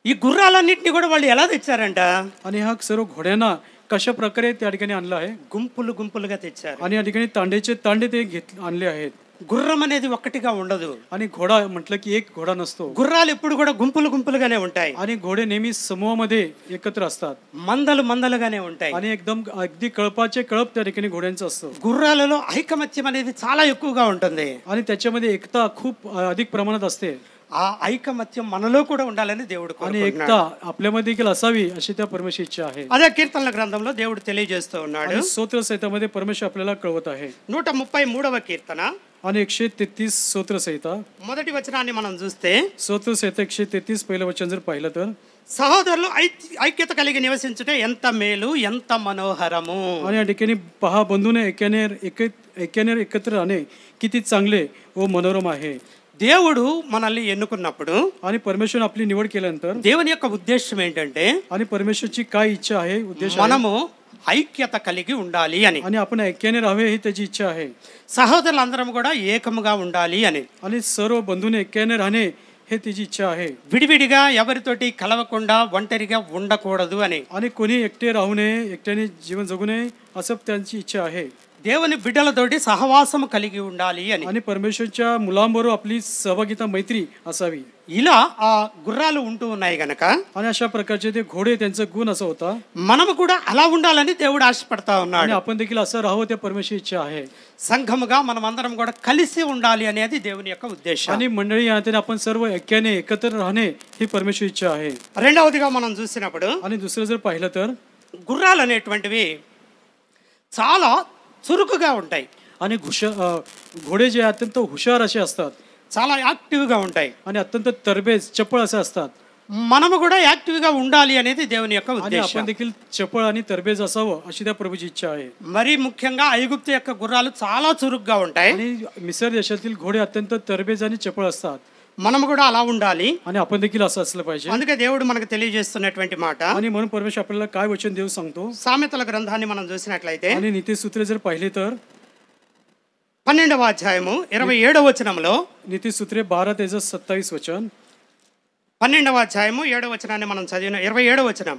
ఈ గుర్రాలన్నింటినీ కూడా వాళ్ళు ఎలా తెచ్చారంట? आणि हा सर्व घोड्यांना कशा प्रकारे त्या ठिकाणी आणला आहे? గుంపులు గుంపులుగా తెచ్చారు. आणि या ठिकाणी तांडेचे तांडे ते आणले आहेत. గుర్రం అనేది ఒక్కటిగా ఉండదు. आणि घोडा म्हटलं की एक घोडा नसतो. గుర్రాలు ఎప్పుడు కూడా గుంపులు గుంపులుగానే ఉంటాయి. आणि घोडे नेहमी समूहामध्ये एकत्र असतात. మందలు మందలుగానే ఉంటాయి. आणि एकदम अगदी कळपाचे कळप त्या ठिकाणी घोड्यांचं असतं. గుర్రాలలో ఐకమత్యం అనేది చాలా ఎక్కువగా ఉంటుంది. आणि त्याच्यामध्ये एकता खूप अधिक प्रमाणात असते. ఆ ఐకమత్యం మనలో కూడా ఉండాలని దేవుడు आणि కోరుకుంటున్నాడు. एकता आपल्यामध्ये देखील असावी अशी त्या परमेश्वराची इच्छा आहे. అదే కీర్తనల గ్రంథంలో దేవుడు తెలియజేస్తూ ఉన్నాడు. आणि स्तोत्र संहितामध्ये परमेश्वर आपल्याला कळवत आहे. 133వ కీర్తన आणि 133 स्तोत्र संहिता మొదటి వచనాన్ని మనం చూస్తే, स्तोत्र संहिता 133 पहिलं वचन जर पाहिलं तर, సహోదరులు ఐక్యత కలిగి నివసించుటే ఎంత మేలు, ఎంత మనోహరము. आणि या ठिकाणी पहा, बंधूने एकाने एकत्र राहणे किती चांगले व मनोरम आहे. దేవుడు మనల్ని ఎన్నుకున్నప్పుడు आणि परमेश्वर आपली निवड केल्यानंतर దేవుని యొక్క ఉద్దేశం ఏంటంటే, आणि परमेश्वरची काय इच्छा आहे, उद्देश आहे? మనము ఐక్యత కలిగి ఉండాలి అని. आणि आपण ऐक्याने राहावे ही त्याची इच्छा आहे. సహోదరులందరం కూడా ఏకముగా ఉండాలి అని. आणि सर्व बंधूने ऐक्याने राहणे हे त्याची इच्छा आहे. విడివిడిగా ఎవరితోటి కలవకుండా ఒంటరిగా ఉండకూడదు అని. आणि कोणी एकटे राहू नये, एकट्याने जीवन जगू नये असं त्यांची इच्छा आहे. దేవుని బిడ్డలతోటి సహవాసము కలిగి ఉండాలి అని. आणि परमेश्वरच्या मुलांबरोबर आपली सहभागिता मैत्री असावी. ఇలా ఆ గుర్రాలు ఉంటూ ఉన్నాయి గనక, आणि अशा प्रकारचे ते घोडे त्यांचा गुण असा होता. మనము కూడా అలా ఉండాలని దేవుడు ఆశపడతా आणि ఉన్నాడు. आपण देखील असं राहावं त्या परमेश्वराची इच्छा आहे. సంఘముగా మనం అందరం కూడా కలిసి ఉండాలి అనేది దేవుని యొక్క ఉద్దేశం. आणि मंडळी यातून आपण सर्व ऐक्याने एकत्र राहणे ही परमेश्वराची इच्छा आहे. రెండవదిగా మనం చూసినప్పుడు, आणि दुसरं जर पाहिलं तर, గుర్రాలు అనేటువంటివి చాలా చురుకుగా ఉంటాయి. आणि घोडे जे अत्यंत हुशार असे असतात, చాలా యాక్టివ్గా ఉంటాయి. आणि अत्यंत तरबेज चपळ असे असतात. మనము కూడా యాక్టివ్గా ఉండాలి అనేది దేవుని యొక్క आणि ఉద్దేశం. आपण देखील चपळ आणि तरबेज असावं अशी त्या प्रभूची इच्छा आहे. మరీ ముఖ్యంగా ఐగుప్తు యొక్క గుర్రాలు చాలా చురుగ్గా ఉంటాయి. आणि मिसर देशातील घोडे अत्यंत तरबेज आणि चपळ असतात. మనము కూడా అలా ఉండాలి. आणि आपण देखील असं असलं पाहिजे. అందుకే దేవుడు మనకు తెలియజేస్తున్నటువంటి మాట, आणि म्हणून परमेश्वर आपल्याला काय वचन देऊ सांगतो. సామెతల గ్రంథాన్ని మనం చూసినట్లయితే आणि नीतिसूत्रे जर पाहिली तर 12వ అధ్యాయము 27వ వచనంలో, नीतिसूत्रे 12:27 वचन, 12వ అధ్యాయము 7వ వచనాన్ని మనం చదివిన 27వ వచనం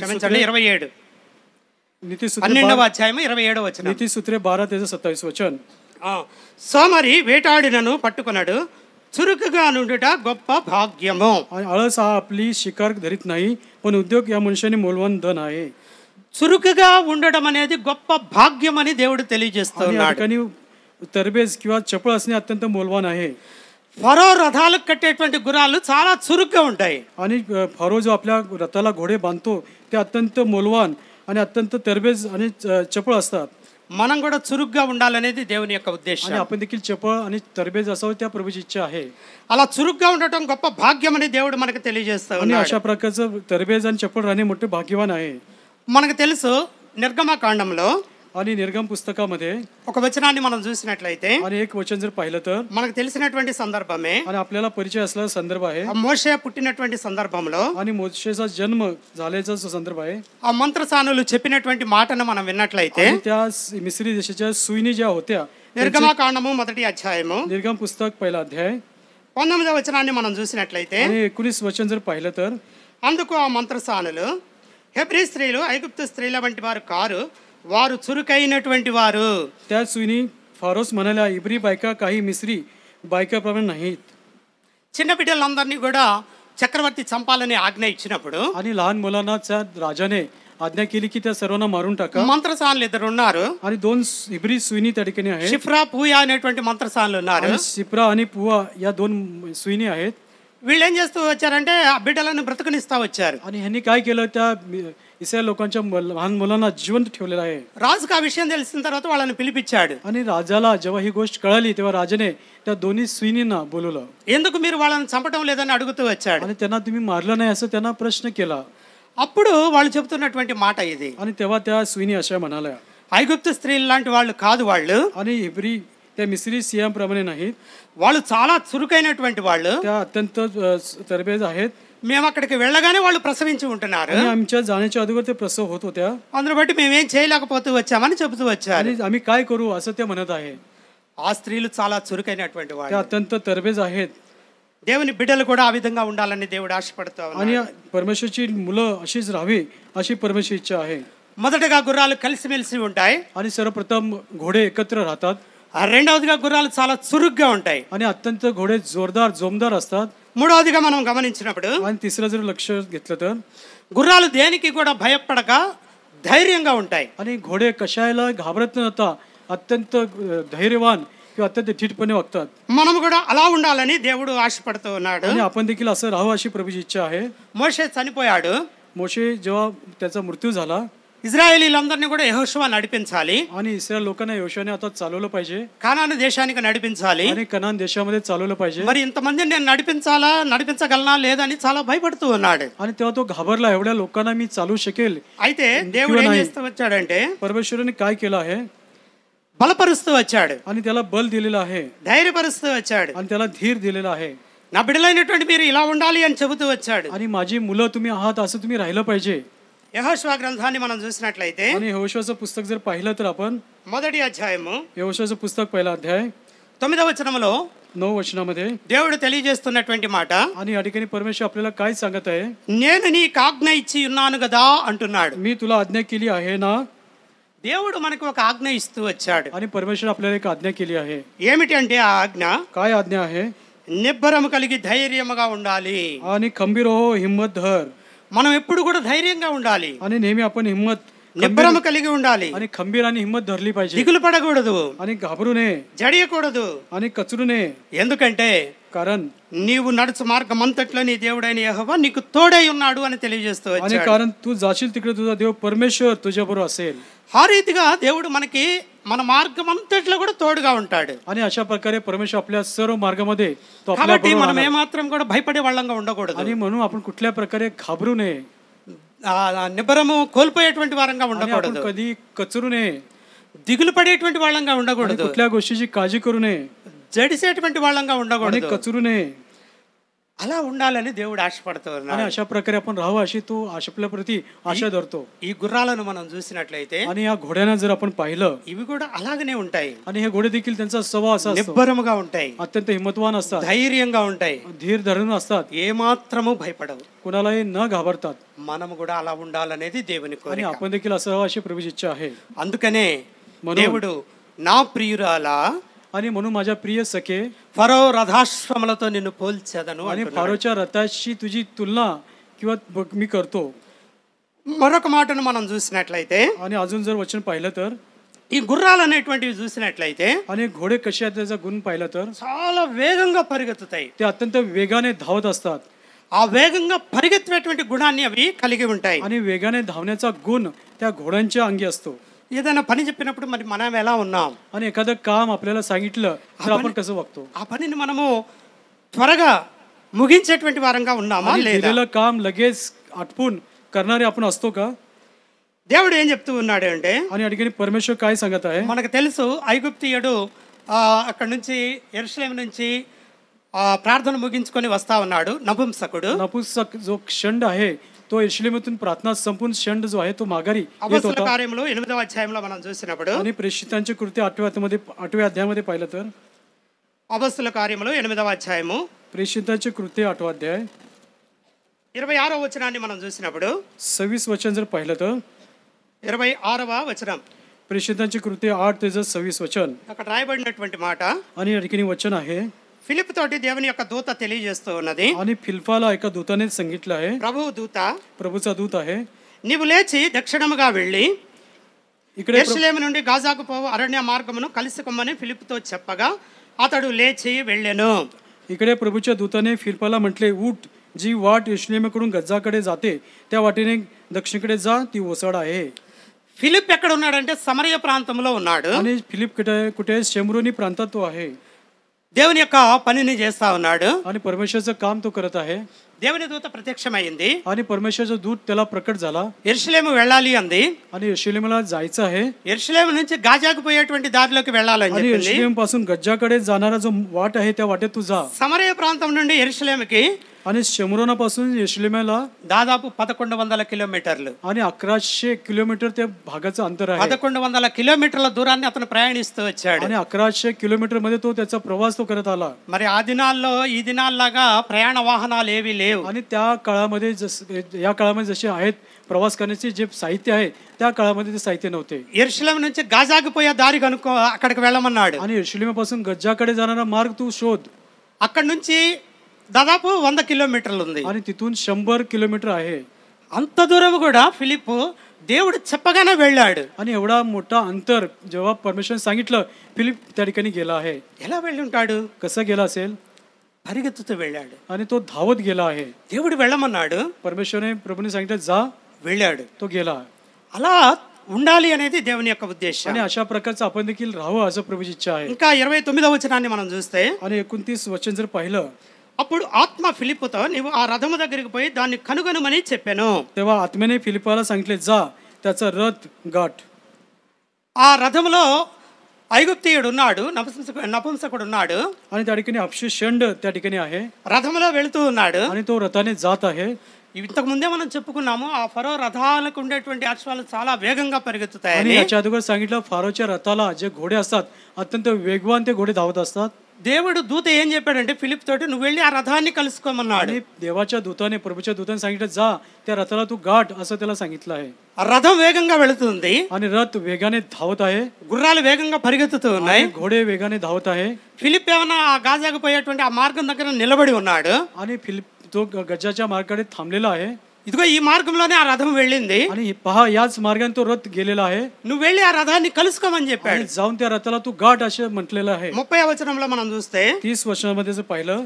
క్షమించండి 27 नीति सूत्रे 12వ అధ్యాయము 27వ వచనం नीति सूत्रे 12:27 वचन సోమరి వేటాడినను పట్టుకున్నాడు చురుకుగా నుండుట గొప్ప భాగ్యము. आळस हा आपली शिकार धरीत नाही पण उद्योग या मनुष्याने मोलवान धन आहे. చురుకుగా ఉండడం అనేది గొప్ప భాగ్యం అని దేవుడు తెలియజేస్తున్నాడు. आणि तरबेज किंवा चपळ असणे अत्यंत मोलवान आहे. ఫరో రథాలకు కట్టేటువంటి గుర్రాలు చాలా చురుగ్గా ఉంటాయి. आणि फरो जो आपल्या रथाला घोडे बांधतो ते अत्यंत मोलवान आणि अत्यंत तरबेज आणि चपळ असतात. మనం కూడా చురుగ్గా ఉండాలనేది దేవుని యొక్క ఉద్దేశం. आणि आपण देखील चपळ आणि तरबेज असावं त्या प्रभूची इच्छा आहे. అలా చురుగ్గా ఉండటం గొప్ప భాగ్యం అని దేవుడు మనకు తెలియజేస్తాడు. आणि अशा प्रकारचं तरबेज आणि चपळ राहणे मोठे भाग्यवान आहे. మనకు తెలుసు నిర్గమకాండంలో आणि निर्गम पुस्तकामध्ये ఒక వచనాన్ని మనం చూసినట్లయితే आणि एक वचन जर पाहिलं तर మనకు తెలిసినటువంటి సందర్భమే आणि आपल्याला परिचय असलेला संदर्भ आहे. మోషే పుట్టినటువంటి సందర్భంలో आणि मोशेचा जन्म झाल्याचा जो संदर्भ आहे. ఆ మంత్రసానులు చెప్పినటువంటి మాటను మనం విన్నట్లయితే त्या मिस्री देशाच्या सुईनी ज्या होत्या నిర్గమకాండము 1వ అధ్యాయము निर्गम पुस्तक पहिला अध्याय 19వ వచనాన్ని మనం చూసినట్లయితే आणि 19 वचन जर पाहिलं तर అందుకు ఆ మంత్రసానులు హెబ్రీ స్త్రీలు ఐగుప్తు స్త్రీల వంటి వారు కారు వారు చురుకైనటువంటి వారు. त्या सुईनी फारोस म्हणाल्या इब्री बायका काही मिस्री बायकाप्रमाणे नाहीत. చిన్న బిడ్డలందరినీ కూడా చక్రవర్తి చంపాలని ఆజ్ఞ ఇచ్చినప్పుడు आणि लहान मुलांना त्या राजाने आज्ञा केली की त्या सर्वांना मारून टाका. మంత్రసానులు ఇద్దరు ఉన్నారు. आणि 2 इब्री सुईनी त्या ठिकाणी आहेत. షిఫ్రా పూయా అనేటువంటి మంత్రసానులు ఉన్నారు. शिप्रा आणि पुवा या 2 सुईनी आहेत. వీళ్ళు ఏం చేస్తూ వచ్చారంటే ఆ బిడ్డలను బ్రతుకునిస్తా వచ్చారు. आणि ह्यांनी काय केलं त्या इस्रायल लोकांच्या लहान मुलांना जिवंत ठेवलेलं आहे. రాజుకు ఆ విషయం తెలిసిన తర్వాత వాళ్ళని పిలిపించాడు. आणि राजाला जेव्हा ही गोष्ट कळाली तेव्हा राजाने त्या दोन्ही सुईनींना बोलवलं. ఎందుకు మీరు వాళ్ళని చంపడం లేదని అడుగుతూ వచ్చాడు. आणि त्यांना तुम्ही मारलं नाही असं त्यांना प्रश्न केला. అప్పుడు వాళ్ళు చెబుతున్నటువంటి మాట ఇది. आणि तेव्हा त्या सुईनी अशा म्हणाल्या ఐగుప్తు స్త్రీలు లాంటి వాళ్ళు కాదు వాళ్ళు. आणि इब्री त्या मिस्री सियांप्रमाणे नाहीत. వాళ్ళు చాలా చురుకైనటువంటి వాళ్ళు. त्या अत्यंत तरबेज आहेत. మేము అక్కడికి వెళ్ళగానే వాళ్ళు ప్రసవించి ఉంటున్నారు. आणि आमच्या जाण्याच्या अगोदर ते प्रसव होत होत्या. అందును బట్టి మేమేం చేయలేకపోతూ వచ్చామని చెబుతూ వచ్చారు. आणि आम्ही काय करू असं ते म्हणत आहे. ఆ స్త్రీలు చాలా చురుకైనటువంటి त्या వాళ్ళు. अत्यंत तरबेज आहेत. దేవుని బిడ్డలు కూడా ఆ విధంగా ఉండాలని దేవుడు ఆశపడుతూ ఉన్నాడు. आणि परमेश्वरची मुलं अशीच राहावी अशी परमेश्वर इच्छा आहे. మొదటగా గుర్రాలు కలిసిమెలిసి ఉంటాయి. आणि सर्वप्रथम घोडे एकत्र राहतात. రెండవదిగా గుర్రాలు చాలా చురుగ్గా ఉంటాయి. आणि अत्यंत घोडे जोरदार जोमदार असतात. మూడవదిగా మనం గమనించినప్పుడు आणि तिसरं जर लक्ष घेतलं तर గుర్రాలు దేనికి కూడా భయపడక ధైర్యంగా ఉంటాయి. आणि घोडे कशाला घाबरत नव्हता अत्यंत धैर्यवान किंवा अत्यंत धीटपणे वागतात. మనం కూడా అలా ఉండాలని దేవుడు ఆశపడుతూ ఉన్నాడు. आणि आपण देखील असं राहावं अशी प्रभूची इच्छा आहे. మోషే చనిపోయాడు. मोशे जेव्हा त्याचा मृत्यू झाला ఇజ్రాయేలీలందరినీ కూడా యెహోషువ నడిపించాలి. आणि इस्रायल लोकांना योशाने आता चालवलं पाहिजे. కానాను దేశానికి నడిపించాలి. आणि कनान देशामध्ये चालवलं पाहिजे. మరి ఇంతమందిని నేను నడిపించగలనా లేదని చాలా భయపడుతూ ఉన్నాడు. आणि तेव्हा तो घाबरला एवढ्या लोकांना मी चालू शकेल. అయితే దేవుడు ఏం చేస్తూ వచ్చాడంటే परमेश्वराने काय केलं आहे బలపరుస్తూ వచ్చాడు. आणि त्याला बल दिलेलं आहे. ధైర్యపరుస్తూ వచ్చాడు. आणि त्याला धीर दिलेला आहे. నా బిడ్డలైనటువంటి మీరు ఇలా ఉండాలి అని చెబుతూ వచ్చాడు. आणि माझी मुलं तुम्ही आहात असं तुम्ही राहिलं पाहिजे. యెహోషువ గ్రంథాన్ని మనం చూసినట్లయితే आणि यहोशुआचं पुस्तक जर पाहिलं तर आपण మొదటి అధ్యాయము यहोशुआचं पुस्तक पहिला अध्याय 9వ వచనములో 9 वचनामध्ये దేవుడు తెలియజేస్తున్నటువంటి మాట आणि या ठिकाणी परमेश्वर आपल्याला काय सांगत आहे నేను నీకు ఆజ్ఞ ఇచ్చి ఉన్నాను కదా అంటున్నాడు. मी तुला आज्ञा केली आहे ना. దేవుడు మనకు ఒక ఆజ్ఞ ఇస్తూ వచ్చాడు. आणि परमेश्वर आपल्याला एक आज्ञा केली आहे. ఏమిటి అంటే ఆ ఆజ్ఞ काय आज्ञा आहे నిబ్బరము కలిగి ధైర్యముగా ఉండాలి. आणि खंबीर हो हिम्मत धर. మనం ఎప్పుడు కూడా ధైర్యంగా ఉండాలి. आणि नेहमी आपण हिम्मत నిబ్బరము కలిగి ఉండాలి. आणि खंबीर आणि हिम्मत धरली पाहिजे. దిగులు పడకూడదు. आणि घाबरू नये జడియకూడదు. आणि कचरू नये. ఎందుకంటే कारण నీవు నడుచు మార్గం అంతట్లో నీ దేవుడైన యెహోవా నీకు తోడై ఉన్నాడు అని తెలియజేస్తూ आणि వచ్చాడు. कारण तू जाशील तिकडे तुझा देव परमेश्वर तुझ्याबरोबर असेल. ఆ రీతిగా దేవుడు మనకి మన మార్గం అంతట్లో కూడా తోడుగా ఉంటాడు. आणि अशा प्रकारे परमेश्वर आपल्या सर्व मार्गामध्ये तो आपल्या కాబట్టి बरोबर మనం राहणार. ఏమాత్రం కూడా భయపడే వాళ్ళంగా ఉండకూడదు. आणि म्हणून आपण कुठल्या प्रकारे घाबरू नये. నిబ్బరము కోల్పోయేటువంటి వారంగా आणि आपण ఉండకూడదు. कधी कचरू नये. దిగులు పడేటువంటి వాళ్ళంగా आणि ఉండకూడదు. कुठल्या गोष्टीची काळजी करू नये. జడిసేటువంటి వాళ్ళంగా आणि ఉండకూడదు. कचरू नये. దేవుడు ఏం చేస్తూ వచ్చాడంటే आणि అలా ఉండాలని దేవుడు ఆశపడుతూ आणि ఉన్నాడు. अशा प्रकारे आपण राहावं अशी तो आपल्या प्रती आशा धरतो. ఈ గుర్రాలను మనం చూసినట్లయితే आणि या घोड्यांना जर आपण पाहिलं ఇవి కూడా అలాగనే ఉంటాయి. आणि हे घोडे देखील त्यांचा स्वभाव असा असतो, నిబ్బరముగా ఉంటాయి, अत्यंत हिंमतवान असतात, ధైర్యంగా ఉంటాయి, धीर धरून असतात, ఏ మాత్రము భయపడవు. कुणालाही न घाबरतात. మనము కూడా అలా ఉండాలనేది దేవుని आणि కోరిక. आपण देखील असं राहावं अशी प्रभूची इच्छा आहे. అందుకనే म्हणून- దేవుడు నా ప్రియురాలా आणि म्हणून माझ्या प्रिय सखे ఫరో రథాశ్వములతో నిన్ను పోల్చెదను आणि అంటున్నాడు. फारोच्या रथाशी तुझी तुलना किंवा मी करतो. మరొక మాటను మనం చూసినట్లయితే आणि अजून जर वचन पाहिलं तर ఈ గుర్రాలు అనేటువంటివి చూసినట్లయితే आणि घोडे कसे आहेत त्याचा गुण पाहिलं तर చాలా వేగంగా పరిగెత్తుతాయి. ते अत्यंत वेगाने धावत असतात ఆ వేగంగా పరిగెత్తేటువంటి గుణాన్ని అవి కలిగి ఉంటాయి. आणि वेगाने धावण्याचा गुण त्या घोड्यांच्या अंगी असतो. ఏదైనా పని చెప్పినప్పుడు మరి మనం ఎలా ఉన్నాం? आणि एखादं काम आपल्याला सांगितलं तर आपण कसं वागतो? ఆ పనిని మనము త్వరగా ముగించేటువంటి వారంగా ఉన్నామా आणि లేదా? दिलेलं काम लगेच आटपून करणारे आपण असतो का? దేవుడు ఏం చెప్తూ ఉన్నాడు అంటే, आणि या ठिकाणी परमेश्वर काय सांगत आहे? మనకు తెలుసు ఐగుప్తీయుడు అక్కడ నుంచి యెరూషలేము నుంచి ప్రార్థన ముగించుకొని వస్తా ఉన్నాడు. నపుంసకుడు नपुंसक जो षंड आहे तो यెరూషలేमातून प्रार्थना संपूर्ण षंड जो आहे तो माघारी येत అపొస్తలుల होता. కార్యములు 8వ అధ్యాయంలో మనం చూసినప్పుడు, आणि प्रेषितांचे कृत्य 8व्या अध्यायामध्ये पाहिलं तर అపొస్తలుల కార్యములు 8వ అధ్యాయము प्रेषितांचे कृत्य 8वा अध्याय 26వ వచనాన్ని మనం చూసినప్పుడు, 26 वचन जर पाहिलं तर 26వ వచనం प्रेषितांचे कृत्य 8 ते 26 वचन అక్కడ రాయబడినటువంటి మాట आणि या ठिकाणी वचन आहे. ఫిలిప్ తోటి దేవుని యొక్క దూత తెలియజేస్తూ ఉన్నది. आणि फिल्पाला एका दूताने सांगितलं आहे, ప్రభువు దూత, प्रभूचा दूत आहे, నీవు లేచి దక్షిణముగా వెళ్ళి इकडे యెరూషలేము నుండి గాజాకు పోవు అరణ్య మార్గమును కలుసుకొమ్మని ఫిలిప్తో చెప్పగా అతడు లేచి వెళ్ళెను. इकडे प्रभूच्या दूताने फिल्पाला म्हटले, उठ, जी वाट यెరూషలేमेकडून गज्जाकडे जाते त्या वाटेने दक्षिणेकडे जा, ती ओसाड आहे. ఫిలిప్ ఎక్కడ ఉన్నాడంటే సమరయ ప్రాంతంలో ఉన్నాడు. आणि फिलिप कुठे शेमरोनी प्रांतात तो आहे దేవుని యొక్క పనిని చేస్తా ఉన్నాడు. आणि परमेश्वराचं काम तो करत आहे. దేవుని దూత ప్రత్యక్షమైంది. आणि परमेश्वराचा दूत त्याला प्रकट झाला యెరూషలేము వెళ్ళాలి అంది. आणि यెरూशलेमला जायचं आहे. యెరూషలేము నుంచి గాజాకు పోయేటువంటి దారిలోకి వెళ్ళాలని आणि చెప్పింది. यెरూशलेम पासून गज्जाकडे जाणारा जो वाट आहे त्या वाटेत तू जा. సమరయ ప్రాంతం నుండి యెరూషలేముకి आणि शेमरोनापासून यెరూషलेमला దాదాపు 1100 కిలోమీటర్లు, आणि 1100 किलोमीटर त्या भागाचं अंतर आहे. 1100 కిలోమీటర్ల దూరాన్ని అతను ప్రయాణిస్తూ వచ్చాడు. आणि 1100 किलोमीटर मध्ये तो त्याचा प्रवास तो करत आला. మరి ఆ దినాల్లో ఈ దినాల్లాగా ప్రయాణ వాహనాలు ఏవి లేవు. आणि त्या काळामध्ये या काळामध्ये जसे आहेत प्रवास करण्याचे जे साहित्य आहे त्या काळामध्ये ते साहित्य नव्हते. యెరూషలేము నుంచి గాజాకు పోయే దారి కనుక్కో, అక్కడికి వెళ్ళమన్నాడు. आणि यెరూషलेमापासून गज्जाकडे जाणारा मार्ग तू शोध. అక్కడి నుంచి దాదాపు 100 కిలోమీటర్లు ఉంది. आणि तिथून 100 किलोमीटर आहे. అంత దూరం కూడా ఫిలిప్ దేవుడు చెప్పగానే వెళ్ళాడు. आणि एवढा मोठा अंतर जेव्हा परमेश्वर सांगितलं फिलिप त्या ठिकाणी गेला आहे. ఎలా వెళ్ళి ఉంటాడు? कसं गेला असेल? పరిగెత్తుతూ వెళ్ళాడు. आणि तो धावत गेला आहे. దేవుడు వెళ్ళమన్నాడు, परमेश्वरने प्रभूने सांगितलं जा, వెళ్ళాడు. तो गेला. అలా ఉండాలి అనేది దేవుని యొక్క ఉద్దేశం. आणि अशा प्रकारचं आपण देखील राहावं असं प्रभूची इच्छा आहे. ఇంకా 29వ వచనాన్ని మనం చూస్తే, आणि 29 वचन जर पाहिलं, అప్పుడు ఆత్మ ఫిలిప్పుతో నీవు ఆ రథము దగ్గరికి పోయి దాన్ని కనుగొనమని చెప్పాను. तेव्हा आत्म्याने फिलिपाला सांगितले जा, त्याचा रथ गाठ. ఆ రథములో ఐగుప్తీయుడు ఉన్నాడు, నపుంసకుడు ఉన్నాడు. आणि त्या ठिकाणी अक्षय षंड त्या ठिकाणी आहे. రథములో వెళుతూ ఉన్నాడు. आणि तो रथाने जात आहे. ఇంతకు ముందే మనం చెప్పుకున్నాము, ఆ ఫరో రథాలకు ఉండేటువంటి అశ్వాలు చాలా వేగంగా आणि పరిగెత్తుతాయని. याच्या अगोदर सांगितलं फारोच्या रथाला जे घोडे असतात अत्यंत वेगवान ते घोडे धावत असतात. దేవుడు దూత ఏం చెప్పాడంటే ఫిలిప్ తోటి నువ్వు వెళ్ళి ఆ రథాన్ని కలుసుకోమన్నాడు. आणि देवाच्या दूताने प्रभूच्या दूताने सांगितलं जा, त्या रथाला तू गाठ असं त्याला सांगितलं आहे. ఆ రథం వేగంగా వెళుతుంది, आणि रथ वेगाने धावत आहे. గుర్రాలు వేగంగా పరిగెత్తుతూ ఉన్నాయి. आणि घोडे वेगाने धावत आहे. ఫిలిప్ ఏమన్నా ఆ గాజాకు పోయేటువంటి ఆ మార్గం దగ్గర నిలబడి ఉన్నాడు. आणि फिलिप तो गजाच्या मार्गाकडे थांबलेला आहे. ఇదిగో ఈ మార్గంలోనే ఆ రథం వెళ్ళింది, आणि पहा याच मार्गाने तो रथ गेलेला आहे. నువ్వు వెళ్ళి ఆ రథాన్ని కలుసుకోమని చెప్పాడు. आणि जाऊन त्या रथाला तू गाठ असं म्हटलेलं आहे. 30వ వచనంలో మనం చూస్తే 30 वर्षामध्ये जर पाहिलं,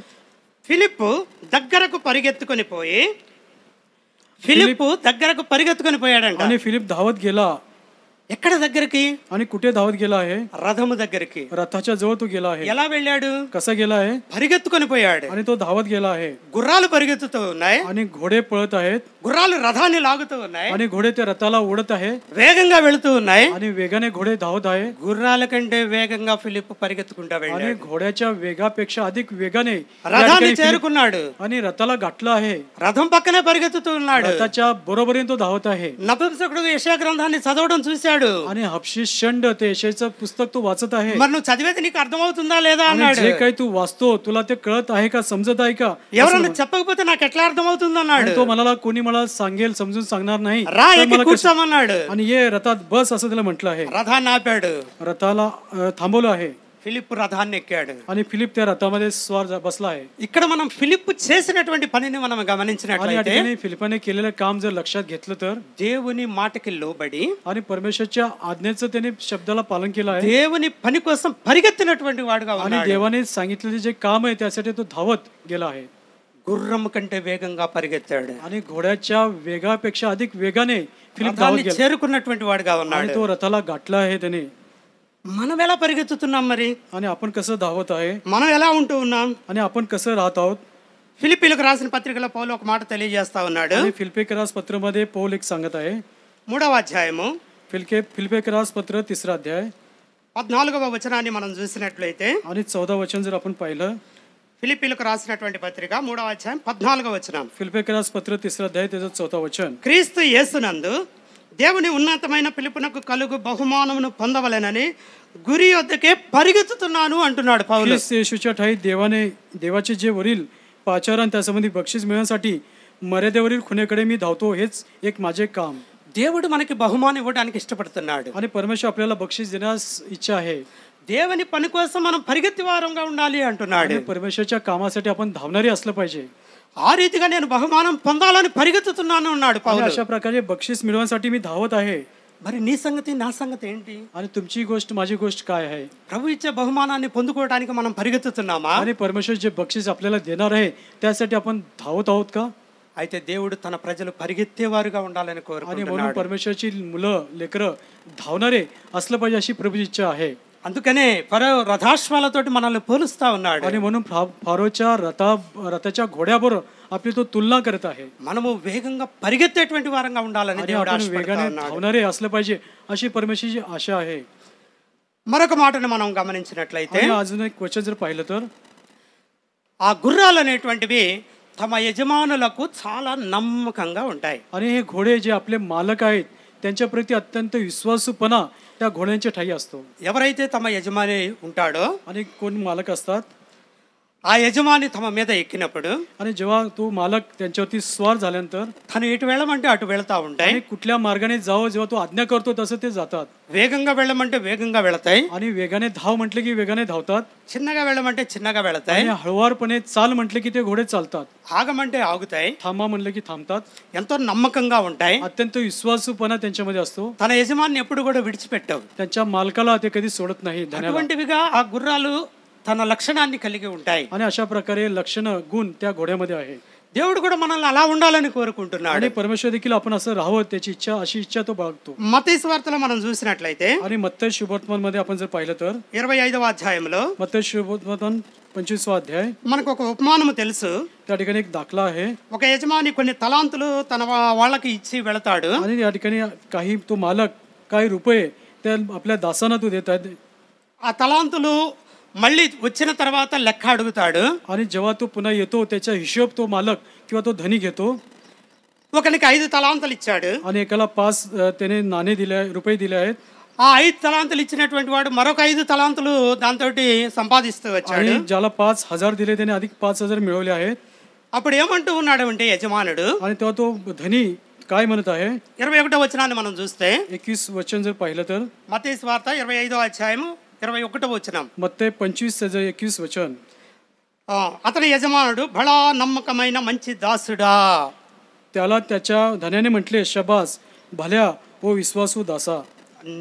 ఫిలిప్ దగ్గరకు పరిగెత్తుకొని పోయి ఫిలిప్ దగ్గరకు పరిగెత్తుకొని పోయాడంట. आणि फिलिप धावत गेला. ఎక్కడ దగ్గరికి? आणि कुठे धावत गेला आहे? రథము దగ్గరికి. रथाच्या जवळ तो गेला आहे. ఎలా వెళ్ళాడు? कसा गेला आहे? పరిగెత్తుకొని పోయాడు. आणि तो धावत गेला आहे. గుర్రాలు పరిగెత్తుతూ ఉన్నాయి. आणि घोडे पळत आहेत. గుర్రాలు రథాన్ని లాగుతూ ఉన్నాయి, आणि घोडे त्या रथाला ओढत आहे వేగంగా వెళుతూ ఉన్నాయి. आणि वेगाने घोडे धावत आहे గుర్రాల కంటే వేగంగా ఫిలిప్ పరిగెత్తుకుంటా आणि వెళ్ళాడు. घोड्याच्या वेगापेक्षा अधिक वेगाने या రథాన్ని ठिकाणी फिलिप- చేరుకున్నాడు. आणि रथाला गाठलं आहे. రథం పక్కనే పరిగెత్తుతూ ఉన్నాడు. रथाच्या बरोबरीने तो धावत आहे నపుంసకుడు యెషయా గ్రంథాన్ని చదవడం చూశాడు. आणि हबशी शंड ते यशाचं पुस्तक तो वाचत आहे. మరి నువ్వు చదివేది నీకు అర్థమవుతుందా లేదా आणि అన్నాడు. जे काही तू वाचतो तुला ते कळत आहे का, समजत आहे का? ఎవరన్నా చెప్పకపోతే నాకు ఎట్లా అర్థమవుతుంది అన్నాడు. आणि तो म्हणाला कोणी मला सांगेल समजून सांगणार नाही రా तर ఎక్కి मला कसं- కూర్చోమన్నాడు. आणि ये रथात बस असं त्याला म्हटलं आहे. రథాన్ని ఆపాడు. रथाला थांबवलं आहे ఫిలిప్ రథాన్ని ఎక్కాడు. आणि फिलिप त्या रथामध्ये बसला आहे. ఇక్కడ మనం ఫిలిప్ చేసినటువంటి పనిని మనం आणि या గమనించినట్లయితే ठिकाणी फिलिपाने केलेलं काम जर लक्षात घेतलं तर దేవుని మాటకి లోబడి आणि परमेश्वरच्या आज्ञेचं त्याने शब्दाला पालन केलं आहे దేవుని పని కోసం పరిగెత్తినటువంటి వాడుగా आणि ఉన్నాడు. देवाने सांगितलेले जे काम आहे त्यासाठी तो धावत गेला आहे. గుర్రం కంటే వేగంగా పరిగెత్తాడు. आणि घोड्याच्या वेगापेक्षा अधिक वेगाने फिलिप धावत రథాన్ని गेला చేరుకున్నటువంటి వాడుగా आणि ఉన్నాడు. तो रथाला गाठला आहे त्याने. మనం ఎలా పరిగెత్తుతున్నాం మరి? आणि आपण कसं धावत आहे మనం ఎలా ఉంటూ ఉన్నాం? आणि आपण कसं राहत आहोत. ఫిలిప్పీలకు రాసిన పత్రికలో పౌలు ఒక మాట తెలియజేస్తా ఉన్నాడు. आणि फिलिपेकरास पत्रामध्ये पौल एक सांगत आहे. 3వ అధ్యాయము फिलिपेकरास पत्र 3रा अध्याय 14వ వచనాన్ని మనం చూసినట్లయితే, आणि 14 वचन जर आपण पाहिलं, ఫిలిప్పీలకు రాసినటువంటి పత్రిక 3వ అధ్యాయం 14వ వచనం. फिलिपेकरास पत्र 3रा अध्याय त्याचं 14 वचन. క్రీస్తు యేసునందు దేవుని ఉన్నతమైన పిలుపునకు కలుగు బహుమానమును పొందవలెనని గురి వద్దకే పరిగెత్తుతున్నాను అంటున్నాడు పౌలు. ख्रिस्त येशूच्या ठाई देवाचे जे वरील पाचारण त्यासंबंधी बक्षीस मिळवण्यासाठी मर्यादेवरील खुणेकडे मी धावतो, हेच एक माझे काम. దేవుడు మనకి బహుమానం ఇవ్వడానికి ఇష్టపడుతున్నాడు. आणि परमेश्वर आपल्याला बक्षीस देण्यास इच्छा आहे. దేవుని పని కోసం మనం పరిగెత్తి వారంగా ఉండాలి అంటున్నాడు. आणि परमेश्वरच्या कामासाठी आपण धावणारे असलं पाहिजे. ఆ రీతిగా నేను బహుమానం పొందాలని పరిగెత్తుతున్నాను అన్నాడు आणि పౌలు. अशा प्रकारे बक्षीस मिळवण्यासाठी मी धावत आहे. మరి నీ సంగతి నా సంగతి ఏంటి? आणि तुमची गोष्ट माझी गोष्ट काय आहे? ప్రభు ఇచ్చే బహుమానాన్ని పొందుకోవడానికి మనం పరిగెత్తుతున్నామా? आणि परमेश्वर जे बक्षीस आपल्याला देणार आहे त्यासाठी आपण धावत आहोत का? అయితే దేవుడు తన ప్రజలు పరిగెత్తేవారుగా ఉండాలని आणि म्हणून కోరుకుంటున్నాడు. परमेश्वरची मुलं लेकरं धावणारे असलं पाहिजे अशी प्रभूची इच्छा आहे. అందుకనే ఫరో రథాశ్వాలతోటి మనల్ని పోలుస్తా ఉన్నాడు. आणि म्हणून फारोच्या रथाच्या घोड्याबरोबर आपली तो तुलना करत आहे. మనము వేగంగా పరిగెత్తేటువంటి వారంగా ఉండాలని आणि దేవుడు आपण ఆశపడతా वेगाने ఉన్నాడు. धावणारे असलं पाहिजे अशी परमेश्वरची आशा आहे. మరొక మాటను మనం గమనించినట్లయితే, आणि अजून एक वचन जर पाहिलं तर ఆ గుర్రాలు అనేటువంటివి తమ యజమానులకు చాలా నమ్మకంగా ఉంటాయి. आणि हे घोडे जे आपले मालक आहेत त्यांच्या प्रती अत्यंत विश्वासूपणा त्या घोड्यांच्या ठाई असतो. ఎవరైతే తమ యజమాని ఉంటాడో आणि कोण मालक असतात ఆ యజమాని తమ మీద ఎక్కినప్పుడు आणि जेव्हा तो मालक त्यांच्यावरती स्वार झाल्यानंतर తను ఎటు వెళ్ళమంటే అటు వెళ్తా ఉంటాయి. आणि कुठल्या मार्गाने जावं जेव्हा तो आज्ञा करतो तसं ते जातात. వేగంగా వెళ్ళమంటే వేగంగా వెళతాయి. आणि वेगाने धाव म्हटले की वेगाने धावतात. చిన్నగా వెళ్ళమంటే చిన్నగా వెళతాయి. आणि हळुवारपणे चाल म्हटले की ते घोडे चालतात. ఆగమంటే ఆగుతాయి. थांबा म्हणले की थांबतात. ఎంతో నమ్మకంగా ఉంటాయి. अत्यंत विश्वासूपणा त्यांच्यामध्ये असतो. తన యజమాని ఎప్పుడు కూడా విడిచిపెట్టవు. त्यांच्या मालकाला ते कधी सोडत नाही. धन्यवाद. అటువంటివిగా ఆ గుర్రాలు తన లక్షణాన్ని కలిగి ఉంటాయి. आणि अशा प्रकारे लक्षण गुण त्या घोड्यामध्ये आहे. దేవుడు కూడా మనల్ని అలా ఉండాలని కోరుకుంటున్నాడు. आणि परमेश्वर देखील आपण असं राहावं त्याची इच्छा, अशी इच्छा तो बाळगतो. మత్తయి సువార్తలో మనం చూసినట్లయితే आणि मत्तय शुभवर्तमान मध्ये आपण जर पाहिलं तर 25వ అధ్యాయంలో मत्तय शुभवर्तमान 25वा अध्याय మనకు ఒక ఉపమానము తెలుసు. त्या ठिकाणी एक दाखला आहे. ఒక యజమాని కొన్ని తలాంతులు తన వాళ్ళకి ఇచ్చి వెళతాడు. आणि या ठिकाणी काही तो मालक काही रुपये त्या आपल्या दासांना तो देत आहेत. ఆ తలాంతులు మళ్ళీ వచ్చిన తర్వాత లెక్క అడుగుతాడు. आणि जेव्हा तो पुन्हा येतो त्याचा हिशोब तो मालक किंवा तो धनी घेतो. ఒకనికి 5 తలాంతులు ఇచ్చాడు. आणि एकाला 5 त्याने नाणे दिले, रुपये दिले आहेत. ఆ 5 తలాంతులు ఇచ్చినటువంటి వాడు మరొక 5 తలాంతులు దాంతోటి సంపాదిస్తూ వచ్చాడు. आणि ज्याला 5,000 दिले त्याने अधिक 5,000 मिळवले आहेत. అప్పుడు ఏమంటూ ఉన్నాడు అంటే యజమానుడు, आणि तेव्हा तो धनी काय म्हणत आहे? 21వ వచనాన్ని మనం చూస్తే 21 वचन जर पाहिलं तर మత్తయి సువార్త 25వ అధ్యాయం 21వ వచనం. मत्तय 25:21 वचन. అతని యజమానుడు బడా నమ్మకమైన మంచి దాసుడా. त्याला त्याच्या धन्याने म्हटले, शबास भल्या ओ विश्वासू दासा.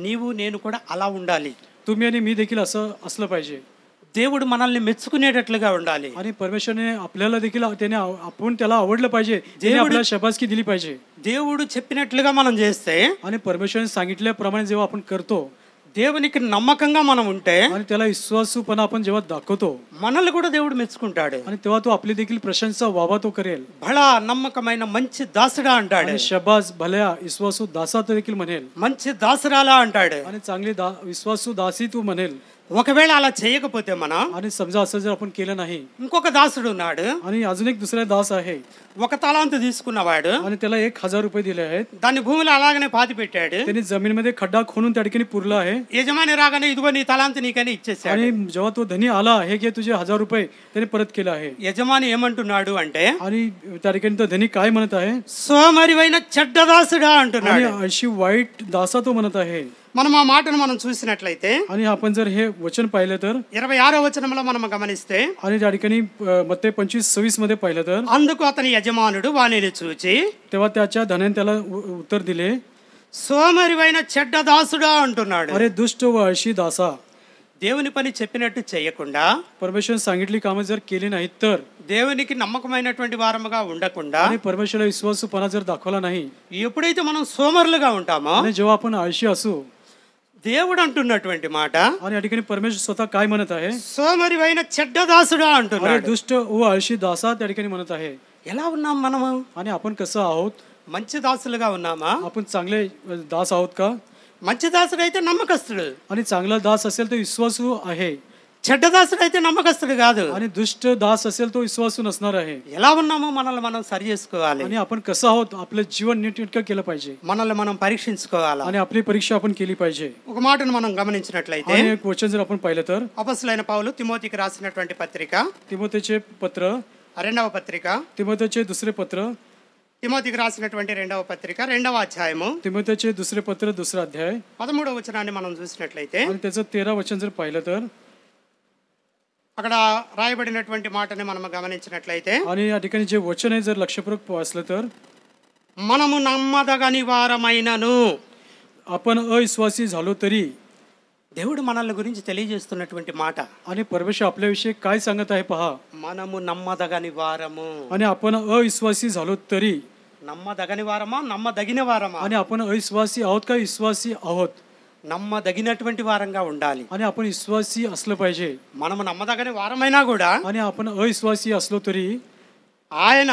నీవు నేను కూడా అలా ఉండాలి. तुम्ही आणि मी देखील असं असलं पाहिजे. దేవుడు మనల్ని మెచ్చుకునేటట్లుగా ఉండాలి. आणि परमेश्वरने आपल्याला देखील त्याने आपण त्याला आवडलं पाहिजे. त्याने आपल्याला शबासकी दिली पाहिजे. దేవుడు చెప్పినట్లుగా మనం చేస్తే आणि परमेश्वरने सांगितल्याप्रमाणे जेव्हा आपण करतो దేవునికి నమ్మకంగా మనం ఉంటే आणि त्याला विश्वासूपणा आपण जेव्हा दाखवतो మనల్ని కూడా దేవుడు మెచ్చుకుంటాడు. आणि तेव्हा तो आपली देखील प्रशंसा वावा तो करेल. బలా నమ్మకమైన మంచి దాసుడా అంటాడు. आणि शबाज भल्या विश्वासू दासा तो देखील म्हणेल. మంచి దాసురాలా అంటాడు. आणि चांगली विश्वासू दासी तू म्हणेल. ఒకవేళ అలా చేయకపోతే మనం आणि समजा असं जर आपण केलं नाही ఇంకొక దాసుడు ఉన్నాడు. आणि अजून एक दुसरा दास आहे ఒక తలాంతు తీసుకున్నవాడు आणि त्याला 1000 रुपये दिले आहेत. దాన్ని భూమిలో అలాగనే పాతి పెట్టాడు. त्यांनी जमीनमध्ये खड्डा खोदून त्या ठिकाणी पुरला आहे. యజమాని రాగానే ఇదిగో నీ తలాంతు నీకని ఇచ్చేసాడు. आणि जेव्हा तो धनी आला हे घे तुझे 1000 रुपये त्याने परत केला आहे. యజమాని ఏమంటున్నాడు అంటే आणि त्या ठिकाणी तो धनी काय म्हणत आहे? సోమరివైన చెడ్డ దాసుడా आणि అంటున్నాడు. अशी वाईट दासा तो म्हणत आहे. మనం ఆ మాటను మనం చూసినట్లయితే आणि आपण जर हे वचन पाहिलं तर 26వ వచనంలో మనం గమనిస్తే आणि त्या ठिकाणी मत्ते 25:26 मध्ये पाहिलं तर అందుకు అతని యజమానుడు వానిని చూచి तेव्हा त्याच्या धन्याने त्याला उत्तर दिले, సోమరివైన చెడ్డ దాసుడా అంటున్నాడు. अरे दुष्ट व अशी दासा, దేవుని పని చెప్పినట్టు చేయకుండా परमेश्वर सांगितली कामं जर केली नाहीत तर దేవునికి నమ్మకమైనటువంటి వారముగా ఉండకుండా आणि परमेश्वराला विश्वासूपणा जर दाखवला नाही ఎప్పుడైతే మనం సోమరులుగా ఉంటామో आणि जेव्हा आपण आळशी असू దేవుడు అంటున్నటువంటి మాట आणि या ठिकाणी परमेश्वर स्वतः काय म्हणत आहे? సోమరివైన చెడ్డ దాసుడా अरे అంటున్నాడు. दुष्ट व आळशी दासा त्या ठिकाणी म्हणत आहे. ఎలా ఉన్నాం మనము? आणि आपण कसं आहोत? మంచి దాసులుగా ఉన్నామా? आपण चांगले दास आहोत का? మంచి దాసుడు అయితే నమ్మకస్తుడు. आणि चांगला दास असेल तो विश्वासू आहे. చెడ్డ దాసుడు అయితే నమ్మకస్తుడు కాదు. आणि दुष्ट दास असेल तो विश्वासू नसणार आहे. ఎలా ఉన్నామో మనల్ని మనం సరి చేసుకోవాలి. आणि आपण कसं आहोत आपलं जीवन नीटनेटकं केलं पाहिजे. మనల్ని మనం పరీక్షించుకోవాలి. आणि आपली परीक्षा आपण केली पाहिजे. ఒక మాటను మనం గమనించినట్లయితే आणि एक वचन जर आपण पाहिलं तर అపొస్తలుడైన పౌలు తిమోతికి రాసినటువంటి పత్రిక तिमोथेचे पत्र, రెండవ పత్రిక, तिमोथेचे दुसरे पत्र, తిమోతికి రాసినటువంటి రెండవ పత్రిక 2వ అధ్యాయము तिमोथेचे दुसरे पत्र 2रा अध्याय 13వ వచనాన్ని మనం చూసినట్లయితే आणि त्याचं 13 वचन जर पाहिलं तर అక్కడ రాయబడినటువంటి మాటని మనం గమనించినట్లయితే आणि या ठिकाणी जे वचन आहे जर लक्षपूर्वक वाचलं तर మనము నమ్మదగని వారమైనను आपण अविश्वासी झालो तरी దేవుడు మనల్ని గురించి తెలియజేస్తున్నటువంటి మాట. आणि परमेश्वर आपल्याविषयी काय सांगत आहे पहा. మనము నమ్మదగని వారము. आणि आपण अविश्वासी झालो तरी నమ్మదగని వారమా నమ్మదగిన వారమా? आणि आपण अविश्वासी आहोत का विश्वासी आहोत? నమ్మదగినటువంటి వారంగా ఉండాలి. आणि आपण विश्वासी असलं पाहिजे. మనము నమ్మదగని వారమైనా కూడా आणि आपण अविश्वासी असलो तरी ఆయన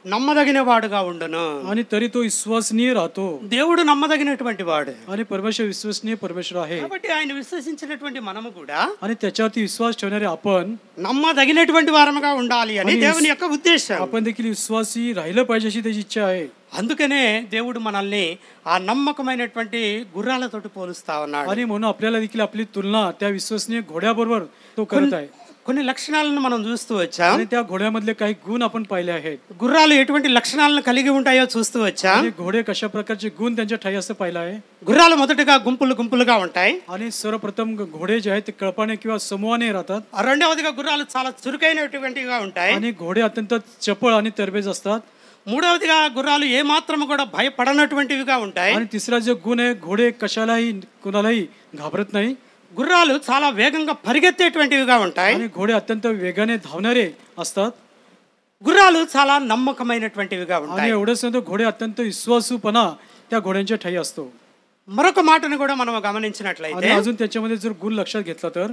నమ్మదగిన వాడుగా ఉండును. आणि तरी तो विश्वसनीय राहतो. దేవుడు నమ్మదగినటువంటి వాడు. आणि परमेश्वर विश्वसनीय परमेश्वर आहे. కాబట్టి ఆయన విశ్వసించినటువంటి మనము కూడా आणि त्याच्यावरती विश्वास ठेवणारे आपण నమ్మదగినటువంటి వారముగా ఉండాలి అని आणि దేవుని యొక్క ఉద్దేశం. आपण देखील विश्वासी राहिलं पाहिजे अशी त्याची इच्छा आहे. అందుకనే దేవుడు మనల్ని ఆ నమ్మకమైనటువంటి గుర్రాలతోటి పోలుస్తా ఉన్నాడు. आणि म्हणून आपल्याला देखील आपली तुलना त्या विश्वसनीय घोड्याबरोबर तो करत आहे. కొన్ని లక్షణాలను మనం చూస్తూ వచ్చాం. आणि त्या घोड्यामधले काही गुण आपण पाहिले आहेत. గుర్రాలు ఎటువంటి లక్షణాలను కలిగి ఉంటాయో చూస్తూ వచ్చాం. आणि घोडे कशा प्रकारचे गुण त्यांच्या ठाई असं पाहिलं आहे. గుర్రాలు మొదటగా గుంపులు గుంపులుగా ఉంటాయి. आणि सर्वप्रथम घोडे जे आहेत ते कळपाने किंवा समूहाने राहतात. రెండవదిగా గుర్రాలు చాలా చురుకైనటువంటివిగా ఉంటాయి. आणि घोडे अत्यंत चपळ आणि तरबेज असतात. మూడవదిగా గుర్రాలు ఏ మాత్రం కూడా భయపడనటువంటివిగా ఉంటాయి. आणि तिसरा जो गुण आहे घोडे कशालाही कुणालाही घाबरत नाही. గుర్రాలు చాలా వేగంగా పరిగెత్తేటువంటివిగా ఉంటాయి. आणि घोडे अत्यंत वेगाने धावणारे असतात. గుర్రాలు చాలా నమ్మకమైనటువంటివిగా आणि ఉంటాయి. एवढंच नाही तर घोडे अत्यंत विश्वासूपणा त्या घोड्यांच्या ठाई असतो. మరొక మాటను కూడా మనం आणि గమనించినట్లయితే अजून त्याच्यामध्ये जर गुण लक्षात घेतला तर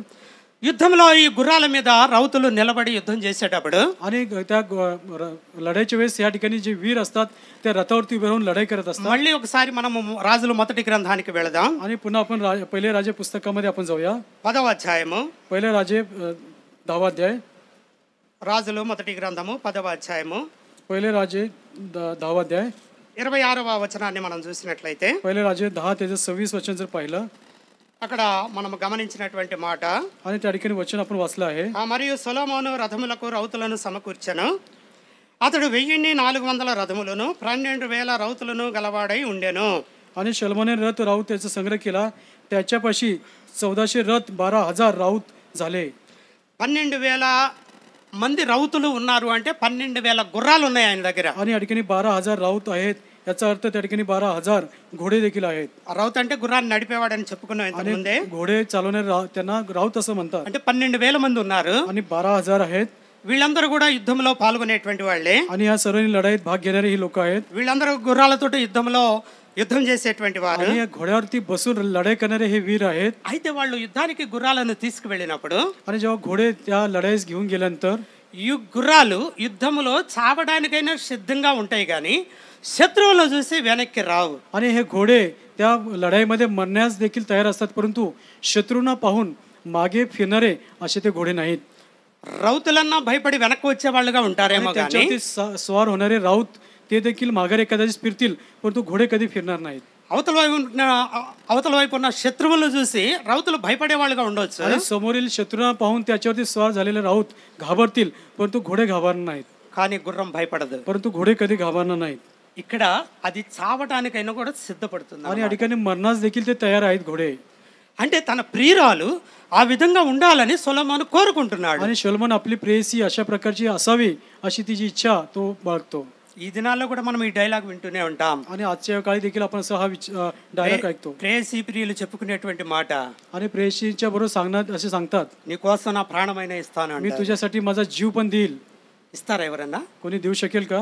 యుద్ధంలో ఈ గుర్రాల మీద రౌతులు నిలబడి యుద్ధం చేసేటప్పుడు आणि त्या लढाईच्या वेळेस या ठिकाणी जे वीर असतात त्या रथावरती उभे राहून लढाई करत असतात. మళ్ళీ ఒకసారి మనము రాజుల మొదటి గ్రంథానికి వెళదాం. आणि पुन्हा आपण पहिले राजे पुस्तकामध्ये आपण जाऊया. 10వ అధ్యాయము पहिले राजे 10वा अध्याय, రాజులు మొదటి గ్రంథము 10వ అధ్యాయము पहिले राजे 10वा अध्याय 26వ వచనాన్ని మనం చూసినట్లయితే पहिले राजे 10 त्याचं 26 वचन जर पाहिलं అక్కడ మనం గమనించినటువంటి మాట आणि त्या ठिकाणी वचन आपण वाचलं आहे. మరియు సొలొమోను రథములకు రౌతులను సమకూర్చెను. అతడు 1400 రథములను 12,000 రౌతులను గలవాడై ఉండెను. आणि शलोमोने रथ राऊत त्याचा संग्रह केला. त्याच्यापाशी 1400 रथ 12,000 राऊत झाले. 12,000 మంది రౌతులు ఉన్నారు అంటే 12,000 గుర్రాలు ఉన్నాయి ఆయన దగ్గర. आणि या ठिकाणी 12,000 राऊत आहेत. याचा अर्थ त्या ठिकाणी 12,000 घोडे देखील आहेत. రౌత్ అంటే గుర్రాన్ని నడిపేవాడని చెప్పుకున్నాం ఇంతకు ముందే. घोडे चालवणारे त्यांना राऊत असं म्हणतात. అంటే 12,000 మంది ఉన్నారు. आणि 12,000 आहेत. వీళ్ళందరూ కూడా యుద్ధంలో పాల్గొనేటువంటి వాళ్ళే. आणि या सर्वांनी लढाईत भाग घेणारे ही लोक आहेत. వీళ్ళందరూ గుర్రాలతోటి యుద్ధంలో యుద్ధం చేసేటువంటి వారు. आणि या घोड्यावरती बसून लढाई करणारे हे वीर आहेत. అయితే వాళ్ళు యుద్ధానికి గుర్రాలను తీసుకువెళ్ళినప్పుడు आणि जेव्हा घोडे त्या लढाईस घेऊन गेल्यानंतर ఈ గుర్రాలు యుద్ధములో చావడానికైనా సిద్ధంగా ఉంటాయి కానీ శత్రువులను చూసి వెనక్కి రావు. आणि हे घोडे त्या लढाईमध्ये मरण्यास देखील तयार असतात, परंतु शत्रूंना पाहून मागे फिरणारे असे ते घोडे नाहीत. రౌతులన్నా భయపడి వెనక్కి వచ్చే వాళ్ళుగా ఉంటారేమో కానీ त्यांच्यावरती स्वार होणारे राऊत ते देखील माघारे कदाचित फिरतील, परंतु घोडे कधी फिरणार नाहीत. అవతల వైపు ఉన్న శత్రువులను చూసి రౌతులు భయపడే వాళ్ళుగా ఉండొచ్చు. आणि समोरील शत्रूंना पाहून त्याच्यावरती स्वार झालेले राऊत घाबरतील, परंतु घोडे घाबरणार नाहीत. కానీ గుర్రం భయపడదు. परंतु घोडे कधी घाबरणार नाहीत. ఇక్కడ అది చావటానికైనా కూడా సిద్ధపడుతుంది. आणि या ठिकाणी मरणास देखील ते तयार आहेत घोडे. అంటే తన ప్రియురాలు ఆ విధంగా ఉండాలని సొలొమోను కోరుకుంటున్నాడు. आणि शोल्मन आपली प्रेयसी अशा प्रकारची असावी अशी तिची इच्छा तो बाळगतो. ఈ దినాల్లో కూడా మనం ఈ డైలాగ్ వింటూనే ఉంటాం. आणि आजच्या काळी देखील आपण असा हा डायलॉग ऐकतो. ప్రేయసీ ప్రియులు చెప్పుకునేటువంటి మాట. आणि प्रेयसीच्या बरोबर सांगणार असे सांगतात, నీ కోసం నా ప్రాణమైన ఇస్తాను मी అంటే. तुझ्यासाठी माझा जीव पण देईल. ఇస్తారా ఎవరన్నా? कोणी देऊ शकेल का?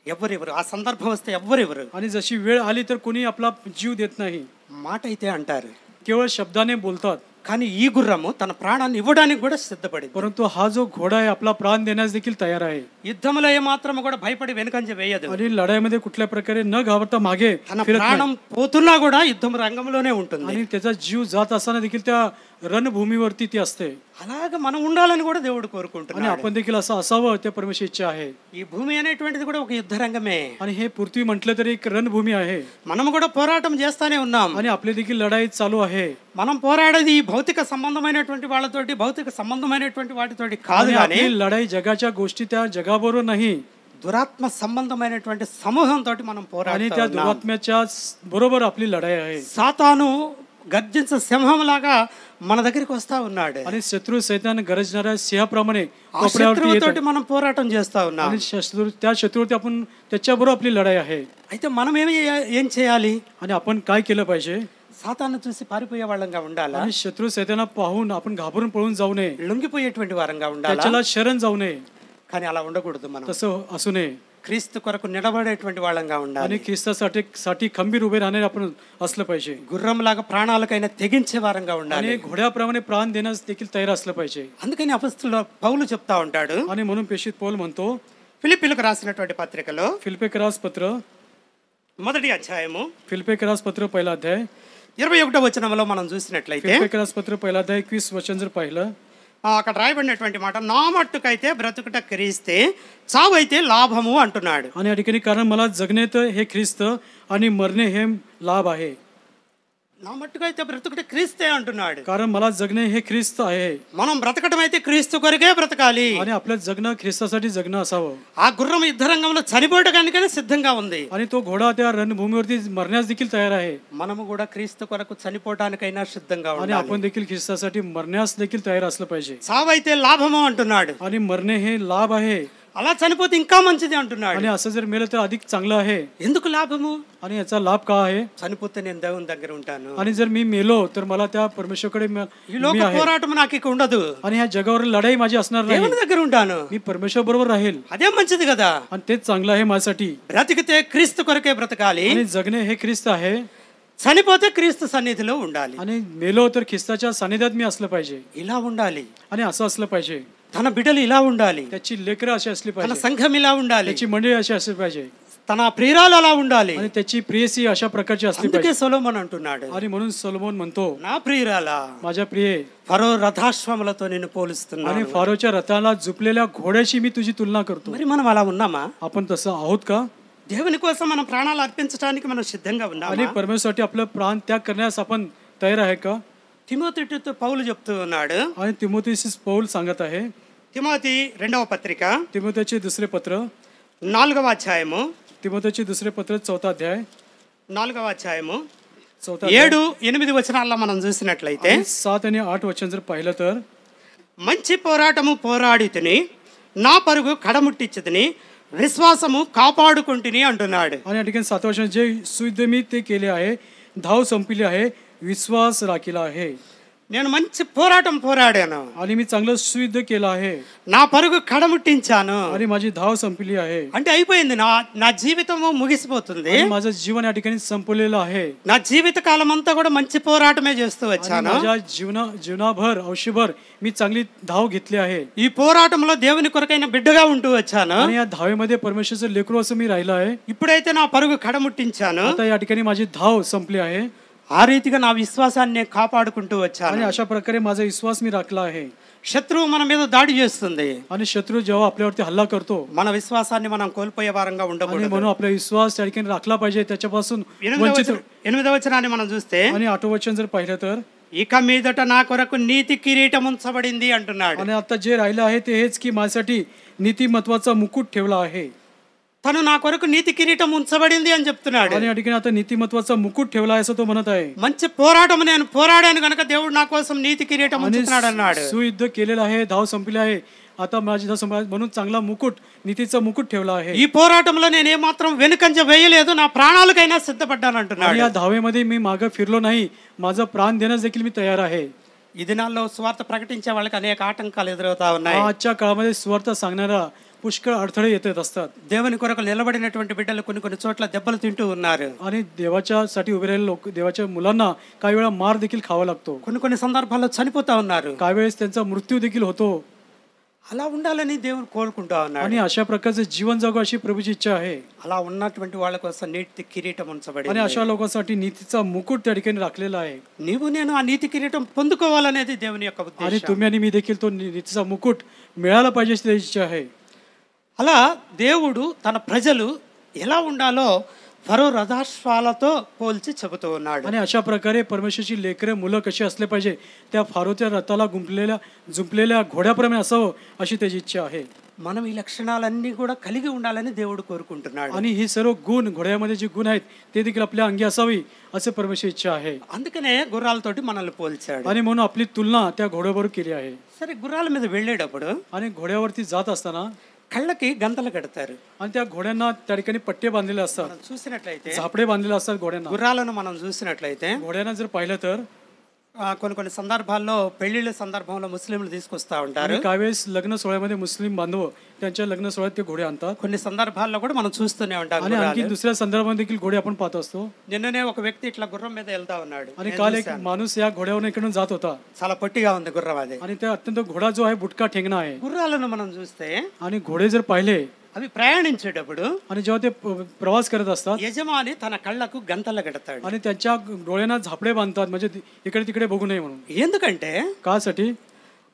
ఎవరెవరు ఆ సందర్భం వస్తే ఎవరెవరు आणि जशी वेळ आली तर कोणी आपला जीव देत नाही, మాట అయితే అంటారు. केवळ शब्दाने बोलतात. కానీ ఈ గుర్రము తన ప్రాణాన్ని ఇవ్వడానికి కూడా సిద్ధపడింది. परंतु हा जो घोडा आहे आपला प्राण देण्यास देखील तयार आहे. యుద్ధంలో ఏమాత్రం కూడా భయపడి వెనుకంజ వేయదు. आणि लढाईमध्ये कुठल्या प्रकारे न घाबरता मागे తన फिरत ప్రాణం नाही. పోతున్నా కూడా యుద్ధం రంగంలోనే ఉంటుంది. आणि त्याचा जीव जात असताना देखील त्या रणभूमीवरती ती असते. అలాగే మనం ఉండాలని కూడా దేవుడు आणि కోరుకుంటున్నాడు. आपण देखील असं असावं त्या परमेश्वर इच्छा आहे. ఈ భూమి అనేటువంటిది కూడా ఒక యుద్ధ రంగమే. आणि हे पृथ्वी म्हटलं तरी एक रणभूमी आहे. మనం కూడా పోరాటం చేస్తానే ఉన్నాం. आणि आपली देखील लढाई चालू आहे. మనం పోరాడేది ఈ భౌతిక సంబంధమైనటువంటి వాళ్ళతోటి భౌతిక సంబంధమైనటువంటి వాటితోటి కాదు आणि కానీ आपली लढाई जगाच्या गोष्टी त्या जगाबरोबर नाही, దురాత్మ సంబంధమైనటువంటి సమూహంతో మనం आणि పోరాడుతాం. त्या दुरात्म्याच्या बरोबर आपली लढाई आहे. సాతాను గర్జించ సింహంలాగా మన దగ్గరికి వస్తా ఉన్నాడు. आणि शत्रू सैतान गरजणाऱ्या सिंहाप्रमाणे ఆ శత్రువుతోటి మనం పోరాటం చేస్తా ఉన్నాం. आणि त्या शत्रूवरती आपण त्याच्याबरोबर आपली लढाई आहे. అయితే మనం ఏం చేయాలి? आणि आपण काय केलं पाहिजे? సాతాను చూసి పారిపోయే వాళ్ళంగా ఉండాలా? आणि शत्रू सैताना पाहून आपण घाबरून पळून जाऊ नये, లొంగిపోయేటువంటి వారంగా ఉండాలా? त्याच्याला शरण जाऊ नये. కానీ అలా ఉండకూడదు. మనం तसं असू नये. క్రీస్తు కొరకు నిలబడేటువంటి వాళ్ళంగా ఉండాలి. आणि ख्रिस्तासाठी खंबीर उभे राहणारे आपण असलं पाहिजे. గుర్రంలాగా ప్రాణాలకైనా తెగించే వారంగా ఉండాలి. आणि घोड्याप्रमाणे प्राण देण्यास देखील तयार असलं पाहिजे. అందుకని అపొస్తలుడు పౌలు చెప్తా ఉంటాడు. आणि म्हणून प्रेषित पौल म्हणतो ఫిలిప్పీలకు రాసినటువంటి పత్రికలో फिलिप्पेकरास पत्र మొదటి అధ్యాయము फिलिप्पेकरास पत्र पहिला अध्याय 21వ వచనంలో మనం చూసినట్లయితే फिलिप्पेकरास पत्र पहिला अध्याय 21 वचन जर पाहिलं, అక్కడ రాయబడినటువంటి మాట, నా మట్టుకైతే బ్రతుకుట క్రీస్తే, చావైతే లాభము అంటున్నాడు. आणि या ठिकाणी कारण मला जगणे तर हे ख्रिस्त आणि मरणे हे लाभ आहे. నా మట్టుకైతే బ్రతుకుట క్రీస్తే అంటున్నాడు. कारण मला जगणे हे ख्रिस्त आहे. మనం బ్రతకడం అయితే క్రీస్తు కొరకే బ్రతకాలి. आणि आपलं जगणं ख्रिस्तासाठी जगणं असावं. ఆ గుర్రం యుద్ధ రంగంలో చనిపోవడానికైనా సిద్ధంగా ఉంది. आणि तो घोडा त्या रणभूमीवरती मरण्यास देखील तयार आहे. మనము కూడా క్రీస్తు కొరకు చనిపోవడానికైనా సిద్ధంగా आणि ఉండాలి. आपण देखील ख्रिस्तासाठी मरण्यास देखील तयार असलं पाहिजे. చావైతే లాభము అంటున్నాడు. आणि मरणे हे लाभ आहे. అలా చనిపోతే ఇంకా మంచిది అంటున్నాడు. आणि असं जर मेलं तर अधिक चांगलं आहे. ఎందుకు లాభము? आणि याचा लाभ का आहे? చనిపోతే నేను దేవుని దగ్గర ఉంటాను. आणि जर मी मेलो तर मला त्या परमेश्वरकडे ఈ లోక పోరాటం నాకు ఇక ఉండదు. आणि ह्या जगावर लढाई माझी असणार नाही. దేవుని దగ్గర ఉంటాను. मी परमेश्वर बरोबर राहील. అదే మంచిది కదా. आणि तेच चांगलं आहे माझ्यासाठी. బ్రతికితే క్రీస్తు కొరకే బ్రతకాలి. आणि जगणे हे ख्रिस्त आहे. చనిపోతే క్రీస్తు సన్నిధిలో ఉండాలి. आणि मेलो तर ख्रिस्ताच्या सानिध्यात मी असलं पाहिजे. ఇలా ఉండాలి. आणि असं असलं पाहिजे. తన బిడ్డలు ఇలా ఉండాలి. त्याची लेकरं अशी असली తన पाहिजे. సంఘం ఇలా ఉండాలి. त्याची मंडळी अशी असली पाहिजे. తన ప్రియురాలు అలా ఉండాలి. आणि त्याची प्रियसी अशा प्रकारची असली అందుకే पाहिजे. సొలొమోను అంటున్నాడు, आणि म्हणून सोलोमन म्हणतो, నా ప్రియురాలా, माझ्या प्रिये, ఫరో రథాశ్వములతో నిన్ను పోలుస్తున్నాను. आणि फारोच्या रथाला झुपलेल्या घोड्याशी मी तुझी तुलना करतो. మరి మనం అలా ఉన్నామా? आपण तसं आहोत का? దేవుని కోసం మనం ప్రాణాలు అర్పించడానికి మనం సిద్ధంగా ఉన్నామా? आणि परमेश्वरासाठी आपलं प्राण त्याग करण्यास आपण तयार आहे का? తిమోతితో పౌలు చెప్తూ ఉన్నాడు. आणि तिमोथेसी पौल सांगत आहे. తిమోతి 2వ పత్రిక तिमोथेचे दुसरे पत्र 4వ అధ్యాయము तिमोथेचे दुसरे पत्र 4 अध्याय 4వ అధ్యాయము 4 7-8 వచనాల్లో మనం చూసినట్లయితే, 7 आणि 8 वचन जर पाहिलं तर, మంచి పోరాటము పోరాడి తిని నా పరుగు కడముట్టించుదని విశ్వాసము కాపాడుకుంటుని అంటున్నాడు. आणि या ठिकाणी 7 वचन, जे सुयुद्ध मी ते केले आहे, धाव संपली आहे, विश्वास राखीला आहे. నేను మంచి పోరాటం పోరాడాను, आणि मी चांगलं सुयुद्ध केलं आहे నా పరుగు కడముట్టించాను. आणि माझी धाव संपली आहे అంటే అయిపోయింది, నా నా జీవితము ముగిసిపోతుంది. आणि माझं जीवन या ठिकाणी संपलेलं आहे. నా జీవిత కాలం అంతా కూడా మంచి పోరాటమే చేస్తూ आणि వచ్చాను. माझ्या जीवनाभर आयुष्यभर मी चांगली धाव घेतली आहे ఈ పోరాటంలో దేవుని కొరకైన బిడ్డగా ఉంటూ వచ్చాను. आणि या धावेमध्ये परमेश्वराचं लेकरू असं मी राहिलं आहे. ఇప్పుడైతే నా పరుగు కడముట్టించాను, आता या ठिकाणी माझी धाव संपली आहे ఆ రీతిగా నా విశ్వాసాన్ని కాపాడుకుంటూ వచ్చాను. आणि अशा प्रकारे माझा विश्वास मी राखला आहे. శత్రువు మన మీద దాడి చేస్తుంది, आणि शत्रू जेव्हा आपल्यावरती हल्ला करतो మన విశ్వాసాన్ని మనం కోల్పోయే వారంగా आणि ఉండకూడదు. म्हणून आपला विश्वास त्या ठिकाणी राखला पाहिजे, त्याच्यापासून वंचित. 8వ వచనాన్ని మనం చూస్తే, आणि 8व वचन जर पाहिलं तर, ఇక మీదట నా కొరకు నీతి కిరీటం ఉంచబడింది అంటున్నాడు. आणि आता जे राहिलं आहे ते हेच की माझ्यासाठी नीतिमत्वाचा मुकुट ठेवला आहे. తను నా కొరకు నీతి కిరీటం ఉంచబడింది అని చెప్తున్నాడు. आणि या ठिकाणी आता नीतिमत्वाचा मुकुट ठेवला आहे असं तो म्हणत आहे. మంచి పోరాటం నేను పోరాడాను కనుక దేవుడు నా కోసం నీతి కిరీటం आणि ఉంచుతున్నాడు అన్నాడు. सुयुद्ध केलेलं आहे, धाव संपली आहे, आता माझी धाव संपली आहे, म्हणून चांगला मुकुट, नीतीचा मुकुट ठेवला आहे. ఈ పోరాటంలో నేను ఏమాత్రం వెనుకంజ వేయలేదు, నా ప్రాణాలకైనా సిద్ధపడ్డాను आणि అంటున్నాడు. या धावेमध्ये मी मागे फिरलो नाही, माझा प्राण देण्यास देखील मी तयार आहे. ఈ దినాల్లో స్వార్థ ప్రకటించే వాళ్ళకి అనేక ఆటంకాలు ఎదురవుతా ఉన్నాయి. आजच्या काळामध्ये स्वार्थ सांगणारा पुष्कळ अडथळे येत असतात. దేవుని కొరకు నిలబడినటువంటి బిడ్డలు కొన్ని కొన్ని చోట్ల దెబ్బలు తింటూ ఉన్నారు. आणि देवाच्यासाठी उभे राहिलेले लोक, देवाच्या मुलांना काही वेळा मार देखील खावा लागतो, కొన్ని కొన్ని సందర్భాల్లో చనిపోతా ఉన్నారు. काही वेळेस त्यांचा मृत्यू देखील होतो. అలా ఉండాలని దేవుడు కోరుకుంటా ఉన్నాడు. आणि अशा प्रकारचे जीवन जगू अशी प्रभूची इच्छा आहे. అలా ఉన్నటువంటి వాళ్ళ కోసం నీతి కిరీటం ఉంచబడింది. आणि अशा लोकांसाठी नीतीचा मुकुट त्या ठिकाणी राखलेला आहे. నీవు నేను ఆ నీతి కిరీటం పొందుకోవాలనేది దేవుని యొక్క आणि ఉద్దేశం. तुम्ही आणि मी देखील तो नीतीचा मुकुट मिळाला पाहिजे अशी त्याची इच्छा आहे. అలా దేవుడు తన ప్రజలు ఎలా ఉండాలో ఫరో రథాశ్వాలతో పోల్చి చెబుతూ ఉన్నాడు. आणि अशा प्रकारे परमेश्वराची लेकरे मुलं कशी असले पाहिजे, त्या फारोच्या रथाला जुंपलेल्या घोड्याप्रमाणे असावं अशी त्याची इच्छा आहे. మనం ఈ లక్షణాలన్నీ కూడా కలిగి ఉండాలని దేవుడు కోరుకుంటున్నాడు. आणि ही सर्व गुण, घोड्यामध्ये जे गुण आहेत ते देखील आपल्या अंगी असावी असे परमेश्वर इच्छा आहे. అందుకనే గుర్రాలతోటి మనల్ని పోల్చాడు. आणि म्हणून आपली तुलना त्या घोड्याबरोबर केली आहे. సరే, గుర్రాల మీద వెళ్ళేటప్పుడు आणि घोड्यावरती जात असताना కళ్ళకి గంతలు కడతారు. आणि त्या घोड्यांना त्या ठिकाणी पट्टे बांधलेले असतात, మనం చూసినట్లయితే झापडे बांधलेले असतात घोड्यांना. గుర్రాలను మనం చూసినట్లయితే घोड्यांना जर पाहिलं तर కొన్ని కొన్ని సందర్భాల్లో పెళ్లిళ్ళ సందర్భంలో ముస్లింలు తీసుకొస్తా ఉంటారు. आणि काही वेळेस लग्न सोहळ्यामध्ये मुस्लिम बांधव त्यांच्या लग्न सोहळ्यात ते घोडे आणतात. కొన్ని సందర్భాల్లో కూడా మనం చూస్తూనే ఉంటాం. आणि आणखी दुसऱ्या संदर्भामध्ये देखील घोडे आपण पाहत असतो. నిన్ననే ఒక వ్యక్తి ఇట్లా గుర్రం మీద వెళ్తా ఉన్నాడు. आणि काल एक माणूस या घोड्यावरून इकडून जात होता. చాలా పొట్టిగా ఉంది గుర్రం అది. आणि ते अत्यंत घोडा जो आहे बुटका ठेंगणा आहे. గుర్రాలను మనం చూస్తే आणि घोडे जर पाहिले అవి ప్రయాణించేటప్పుడు आणि जेव्हा ते प्रवास करत असतात యజమాని తన కళ్ళకు గంతలు కడతాడు. आणि त्यांच्या डोळ्यांना झापडे बांधतात, म्हणजे इकडे तिकडे बघू नये म्हणून. ఎందుకంటే कासाठी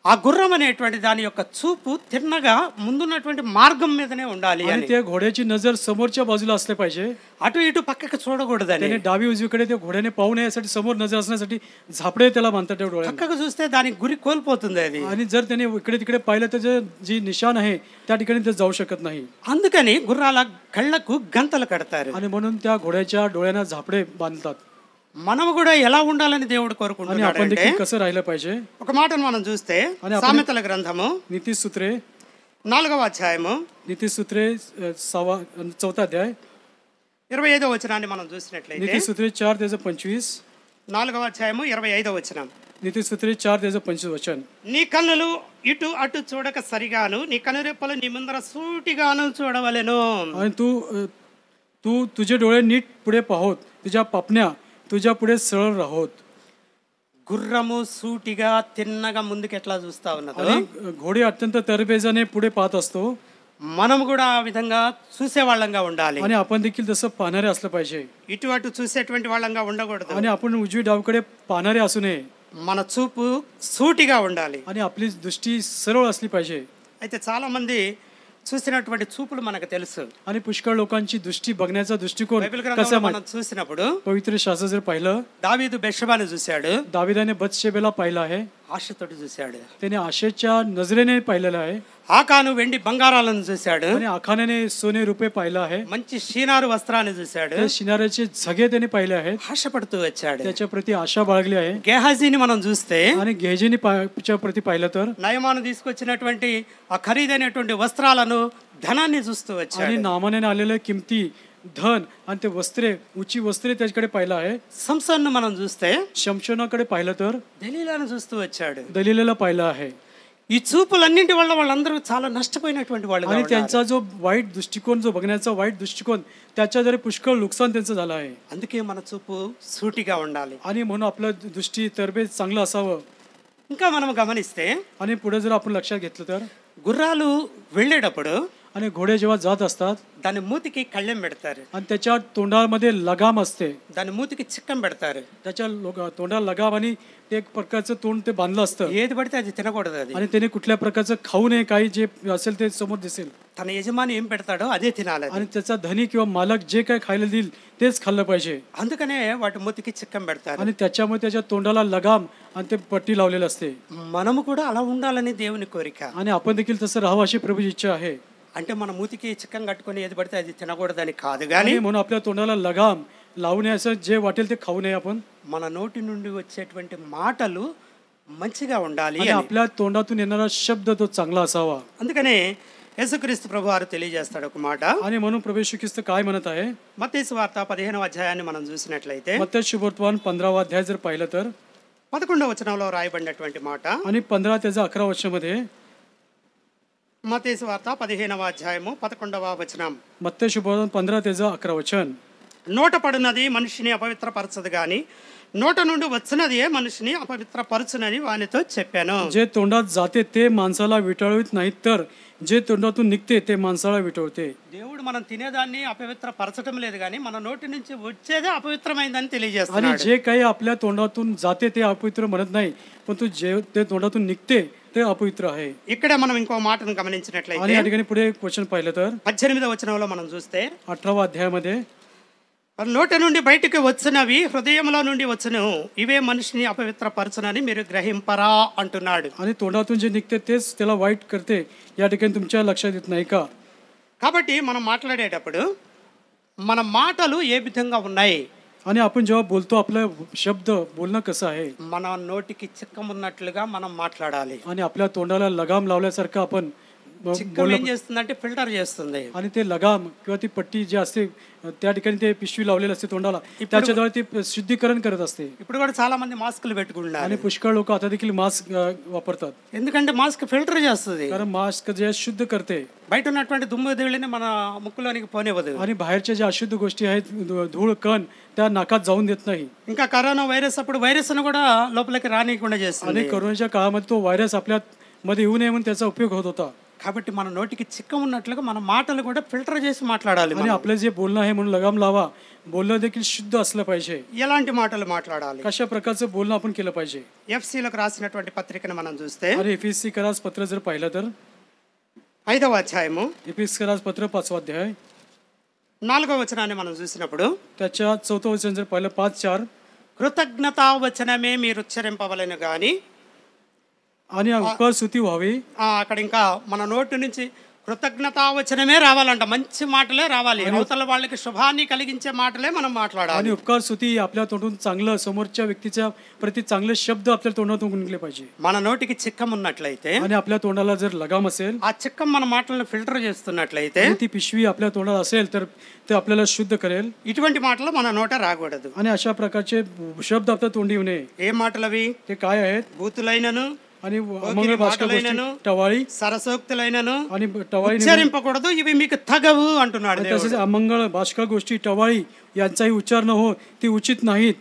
ఆ గుర్రం అనేటువంటి దాని యొక్క చూపు తిన్నగా ముందున్నటువంటి మార్గం మీదనే ఉండాలి आणि అని. त्या घोड्याची नजर समोरच्या बाजूला असले पाहिजे. అటు ఇటు పక్కకు చూడకూడదని. त्याने डावी उजवीकडे त्या घोड्याने पाहू नये यासाठी समोर नजर असण्यासाठी झापडे त्याला बांधतात त्या डोळ्यांना. పక్కకు చూస్తే దానికి గురి కోల్పోతుంది అది. आणि जर त्याने इकडे तिकडे पाहिलं तर जी निशाण आहे त्या ठिकाणी ते जाऊ शकत नाही. అందుకని గుర్రాల కళ్ళకు గంతలు కడతారు. आणि म्हणून त्या घोड्याच्या डोळ्यांना झापडे बांधतात. మనము కూడా ఎలా ఉండాలని దేవుడు आणि కోరుకుంటున్నాడు आपण అంటే, देखील कसं राहिलं पाहिजे. ఒక మాటను మనం చూస్తే అని आपण- సామెతల గ్రంథము नीतिसूत्रे 4వ అధ్యాయము नीतिसूत्रे 4 अध्याय 25వ వచనాన్ని మనం చూసినట్లయితే, नीतिसूत्रे 4:25, 4వ అధ్యాయము 25వ వచనం. नीतिसूत्रे 4:25 वचन. నీ కన్నులు ఇటు అటు చూడక సరిగాను, నీ కనురెప్పలు నీ ముందర సూటిగాను చూడవలెను. आणि तू तुझे डोळे नीट पुढे पाहोत, तुझ्या पापण्या तुझ्या पुढे सरळ राहोत. గుర్రము సూటిగా తిన్నగా ముందుకు ఎట్లా చూస్తా ఉన్నదో, आणि घोडे अत्यंत तरबेजाने पुढे पाहत असतो. మనము కూడా ఆ విధంగా చూసే వాళ్ళంగా ఉండాలి. आणि आपण देखील तसं पाहणारे असलं पाहिजे. ఇటు అటు చూసేటువంటి వాళ్ళంగా ఉండకూడదు. आणि आपण उजवी डावीकडे पाहणारे असू नये. మన చూపు సూటిగా ఉండాలి. आणि आपली दृष्टी सरळ असली पाहिजे. అయితే చాలా మంది చూసినటువంటి చూపులు మనకు తెలుసు. आणि पुष्कळ लोकांची दृष्टी बघण्याचा दृष्टिकोन బైబిల్ कसा గ్రంథంలో మనం చూసినప్పుడు पवित्र शास्त्र जर पाहिलं, దావీదు బెత్షెబాను చూశాడు, दाविदाने बत्शेबेला पाहिलं आहे, ఆశతోటి చూశాడు. त्याने आशेच्या नजरेने पाहिलेलं आहे. ఆకాను వెండి బంగారాలను చూశాడు, आणि आखाण्याने सोने रुपये पाहिलं आहे. మంచి షీనారు వస్త్రాన్ని చూశాడు. ते शिनाऱ्याचे झगे त्याने पाहिले आहेत, ఆశపడుతూ వచ్చాడు. त्याच्या प्रती आशा बाळगली आहे. గేహాజీని మనం చూస్తే आणि गेहजीनी च्या प्रती पाहिलं तर నయమాను తీసుకొచ్చినటువంటి ఆ ఖరీదైనటువంటి వస్త్రాలను ధనాన్ని చూస్తూ आणि వచ్చాడు. नामाने आलेले किमती धन आणि ते वस्त्रे उंची वस्त्रे त्याच्याकडे पाहिलं आहे. సంసోన్ను మనం చూస్తే शमशोनाकडे पाहिलं तर దెలీలాను చూస్తూ వచ్చాడు. दलिलेला पाहिलं आहे. ఈ చూపులన్నింటి వల్ల వాళ్ళందరూ చాలా నష్టపోయినటువంటి వాళ్ళు. आणि त्यांचा जो वाईट दृष्टिकोन जो बघण्याचा वाईट दृष्टिकोन त्याच्या जरी पुष्कळ नुकसान त्यांचं झालं आहे. అందుకే మన చూపు సూటిగా ఉండాలి. आणि म्हणून आपलं दृष्टी तरबेज चांगलं असावं. ఇంకా మనం గమనిస్తే आणि पुढे जर आपण लक्षात घेतलं तर గుర్రాలు వెళ్ళేటప్పుడు आणि घोडे जेव्हा जात असतात దాని మూతికి కళ్ళెం పెడతారు, आणि त्याच्या तोंडामध्ये लगाम असते, దాని మూతికి చిక్కం పెడతారు. त्याच्या तोंडाला लगाम आणि ते एक प्रकारचं तोंड ते बांधलं असतं. ఏది పడితే అది తినకూడదు. అది आणि त्याने कुठल्या प्रकारचं खाऊ नये, काही जे असेल ते समोर दिसेल. తన యజమాని ఏం పెడతాడో అదే తినాలి. आणि त्याचा धनी किंवा मालक जे काही खायला देईल तेच खाल्लं पाहिजे. అందుకనే వాటి మూతికి చిక్కం పెడతారు. आणि त्याच्यामुळे त्याच्या तोंडाला लगाम आणि ते पट्टी लावलेलं असते. మనము కూడా అలా ఉండాలని దేవుని కోరిక. आणि आपण देखील तसं राहावं अशी प्रभूची इच्छा आहे. అంటే మన మూతికి చిక్కం కట్టుకొని ఏది పడితే అది తినకూడదని కాదు, కానీ आणि म्हणून आपल्या तोंडाला लगाम लावू नये, असं जे वाटेल ते खाऊ नये आपण. మన నోటి నుండి వచ్చేటువంటి మాటలు మంచిగా ఉండాలి. आणि आपल्या तोंडातून येणारा शब्द तो चांगला असावा. అందుకనే యేసుక్రీస్తు ప్రభు వారు తెలియజేస్తాడు ఒక మాట. आणि म्हणून प्रभू येशू ख्रिस्त काय म्हणत आहे, మత్తయి సువార్త 15వ అధ్యాయాన్ని మనం చూసినట్లయితే मत्ती शुभवर्तमान 15वा अध्याय जर पाहिलं तर 11వ వచనంలో రాయబడినటువంటి మాట. आणि 15 त्याचा 11 वचनामध्ये మత్తయి సువార్త 15వ అధ్యాయము 11వ వచనం. मत्ती शुभवर्तमान 15 त्याचा 11 वचन. నోట పడినది మనిషిని అపవిత్రపరచదు గాని నోట నుండి వచ్చినది మనిషిని అపవిత్రపరచునని వానితో చెప్పాను. जे तोंडात जाते ते माणसाला विटाळवीत नाही, तर जे तोंडातून निघते ते माणसाला विटवते. దేవుడు మనం తినేదాన్ని అపవిత్రపరచడం లేదు, కానీ మన నోటి నుంచి వచ్చేదే అపవిత్రమైందని आणि తెలియజేస్తున్నాడు. जे काही आपल्या तोंडातून जाते ते अपवित्र म्हणत नाही, पण तू जे ते तोंडातून निघते ते अपवित्र आहे. ఇక్కడ మనం ఇంకో మాటను आणि గమనించినట్లయితే या ठिकाणी पुढे एक वचन पाहिलं तर 18వ వచనంలో మనం చూస్తే 18वा अध्यायामध्ये నోట నుండి బయటికి వచ్చినవి హృదయంలో నుండి వచ్చును, ఇవే మనిషిని అపవిత్రపరచునని మీరు గ్రహింపరా అంటున్నాడు. आणि तोंडातून जे निघते तेच त्याला वाईट करते, या ठिकाणी तुमच्या लक्षात येत नाही का? కాబట్టి మనం మాట్లాడేటప్పుడు మన మాటలు ఏ విధంగా ఉన్నాయి, आणि आपण जेव्हा बोलतो आपलं शब्द बोलणं कसं आहे, మన నోటికి చిక్కం ఉన్నట్లుగా మనం మాట్లాడాలి. आणि आपल्या तोंडाला लगाम लावल्यासारखं आपण చిక్కం ఏం చేస్తుందంటే ఫిల్టర్ చేస్తుంది. आणि ते लगाम किंवा ती पट्टी जी असते त्या ठिकाणी ते पिशवी लावलेली असते तोंडाला, त्याच्याद्वारे ती शुद्धीकरण करत असते. ఇప్పుడు కూడా చాలా మంది మాస్కులు పెట్టుకుంటున్నారు. आणि पुष्कळ लोक आता देखील मास्क वापरतात, ఎందుకంటే మాస్క్ ఫిల్టర్ చేస్తుంది. कारण मास्क जे शुद्ध करते బయట ఉన్నటువంటి దుమ్ము ధూళిని మన ముక్కులోనికి పోనివ్వదు. आणि बाहेरच्या ज्या अशुद्ध गोष्टी आहेत, धूळ कण त्या नाकात जाऊन देत नाही. ఇంకా కరోనా వైరస్ అప్పుడు వైరస్ ను కూడా లోపలికి రానియకుండా చేస్తుంది. आणि करोनाच्या काळामध्ये तो व्हायरस आपल्या मध्ये येऊ नये म्हणून त्याचा उपयोग होत होता. కాబట్టి మన నోటికి చిక్కం ఉన్నట్లుగా మన మాటలు కూడా ఫిల్టర్ చేసి మాట్లాడాలి. आणि आपलं जे बोलणं आहे म्हणून लगाम लावा, बोलणं देखील शुद्ध असलं पाहिजे. ఎలాంటి మాటలు మాట్లాడాలి, कशा प्रकारचं बोलणं आपण केलं पाहिजे. ఎఫ్సీలకు రాసినటువంటి పత్రికను మనం చూస్తే आणि एफएससी करास पत्र जर पाहिलं तर 5వ అధ్యాయము एफएससी करास पत्र 5वा अध्याय 4వ వచనాన్ని మనం చూసినప్పుడు त्याच्या 4th वचन जर पाहिलं 5:4 కృతజ్ఞతా వచనమే మీరు ఉచ్చరింపవలెను గాని, आणि उपकार स्तुती व्हावी. అక్కడ ఇంకా మన నోటి నుంచి కృతజ్ఞతా వచనమే రావాలంట, మంచి మాటలే రావాలి. అవతల వాళ్ళకి శుభాన్ని కలిగించే మాటలే మనం మాట్లాడాలి. आणि उपकार स्तुती आपल्या तोंडून चांगलं, समोरच्या व्यक्तीच्या प्रति चांगले शब्द आपल्या तोंडातून निघले पाहिजे. మన నోటికి చిక్కం ఉన్నట్లయితే, आणि आपल्या तोंडाला जर लगाम असेल, ఆ చిక్కం మన మాటలను ఫిల్టర్ చేస్తున్నట్లయితే, ती पिशवी आपल्या तोंडात असेल तर ते आपल्याला शुद्ध करेल. ఇటువంటి మాటలు మన నోట రాకూడదు. आणि अशा प्रकारचे शब्द आपल्या तोंडी येऊ नये. ఏ మాటలవి? ते काय आहेत? బూతులైనను, आणि अमंगळ भाषा गोष्टी, टवाळी సరసోక్తులైనను आणि टवाळी ఉచ్చరింపకూడదు, ఇవి మీకు తగవు అంటున్నాడు तसेच దేవుడు. अमंगळ भाषा गोष्टी, टवाळी यांचाही उच्चार न हो, ती उचित नाहीत.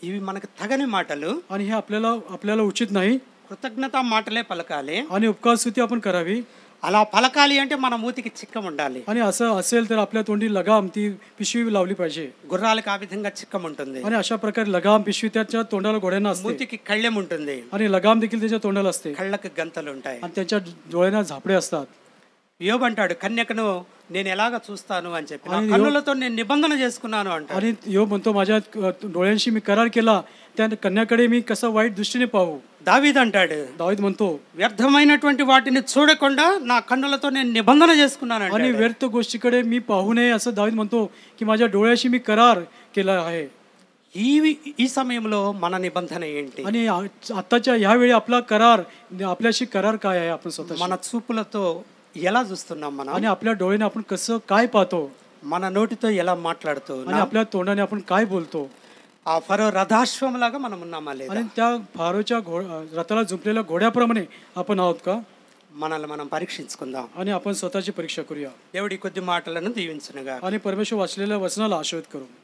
ఇవి మనకు తగని మాటలు. आणि हे आपल्याला उचित नाही. కృతజ్ఞత మాటలే పలకాలి. आणि उपकार स्तुती आपण करावी. అలా పలకాలి అంటే మన మూతికి చిక్కం ఉండాలి. आणि असं असेल तर आपल्या तोंडी लगाम, ती पिशवी लावली पाहिजे. గుర్రాలకు ఆ విధంగా చిక్కం ఉంటుంది. आणि अशा प्रकारे लगाम पिशवी त्याच्या तोंडाला घोड्यांना असते. మూతికి కళ్ళెం ఉంటుంది. आणि लगाम देखील त्याच्या तोंडाला असते. కళ్ళకు గంతలు ఉంటాయి. आणि त्यांच्या डोळ्यांना झापडे असतात. యోబు అంటాడు, కన్యకను నేను ఎలాగ చూస్తాను అని చెప్పి, నా కన్నులతో నేను నిబంధన చేసుకున్నాను అంటాడు. आणि యోబు म्हणतो, माझ्या डोळ्यांशी मी करार केला, त्या कन्याकडे मी कसा वाईट दृष्टीने पाहू. దావీదు అంటాడు, दावीद म्हणतो, వ్యర్థమైనటువంటి వాటిని చూడకుండా నా కన్నులతో నేను నిబంధన చేసుకున్నాను आणि అంటాడు. व्यर्थ गोष्टीकडे मी पाहू नये असं दावीद म्हणतो, की माझ्या डोळ्याशी मी करार केला आहे. ఈ సమయంలో మన నిబంధన ఏంటి? आणि आताच्या ह्या वेळी आपला करार, आपल्याशी करार काय आहे आपण स्वतः, మన చూపులతో ఎలా చూస్తున్నాం మనం? आणि आपल्या डोळ्याने आपण कसं काय पाहतो. మన నోటితో ఎలా మాట్లాడుతూ आणि आपल्या तोंडाने आपण काय बोलतो ఆ ఫరో రథాశ్వంలాగా మనం ఉన్నామా లేదా? आणि त्या फारोच्या रथाला झुंपलेल्या घोड्याप्रमाणे आपण आहोत का? మనల్ని మనం పరీక్షించుకుందాం. आणि आपण स्वतःची परीक्षा करूया దేవుడి కొద్ది మాటలను దీవించునుగా. आणि परमेश्वर वाचलेल्या वचनाला आशीर्वाद करू.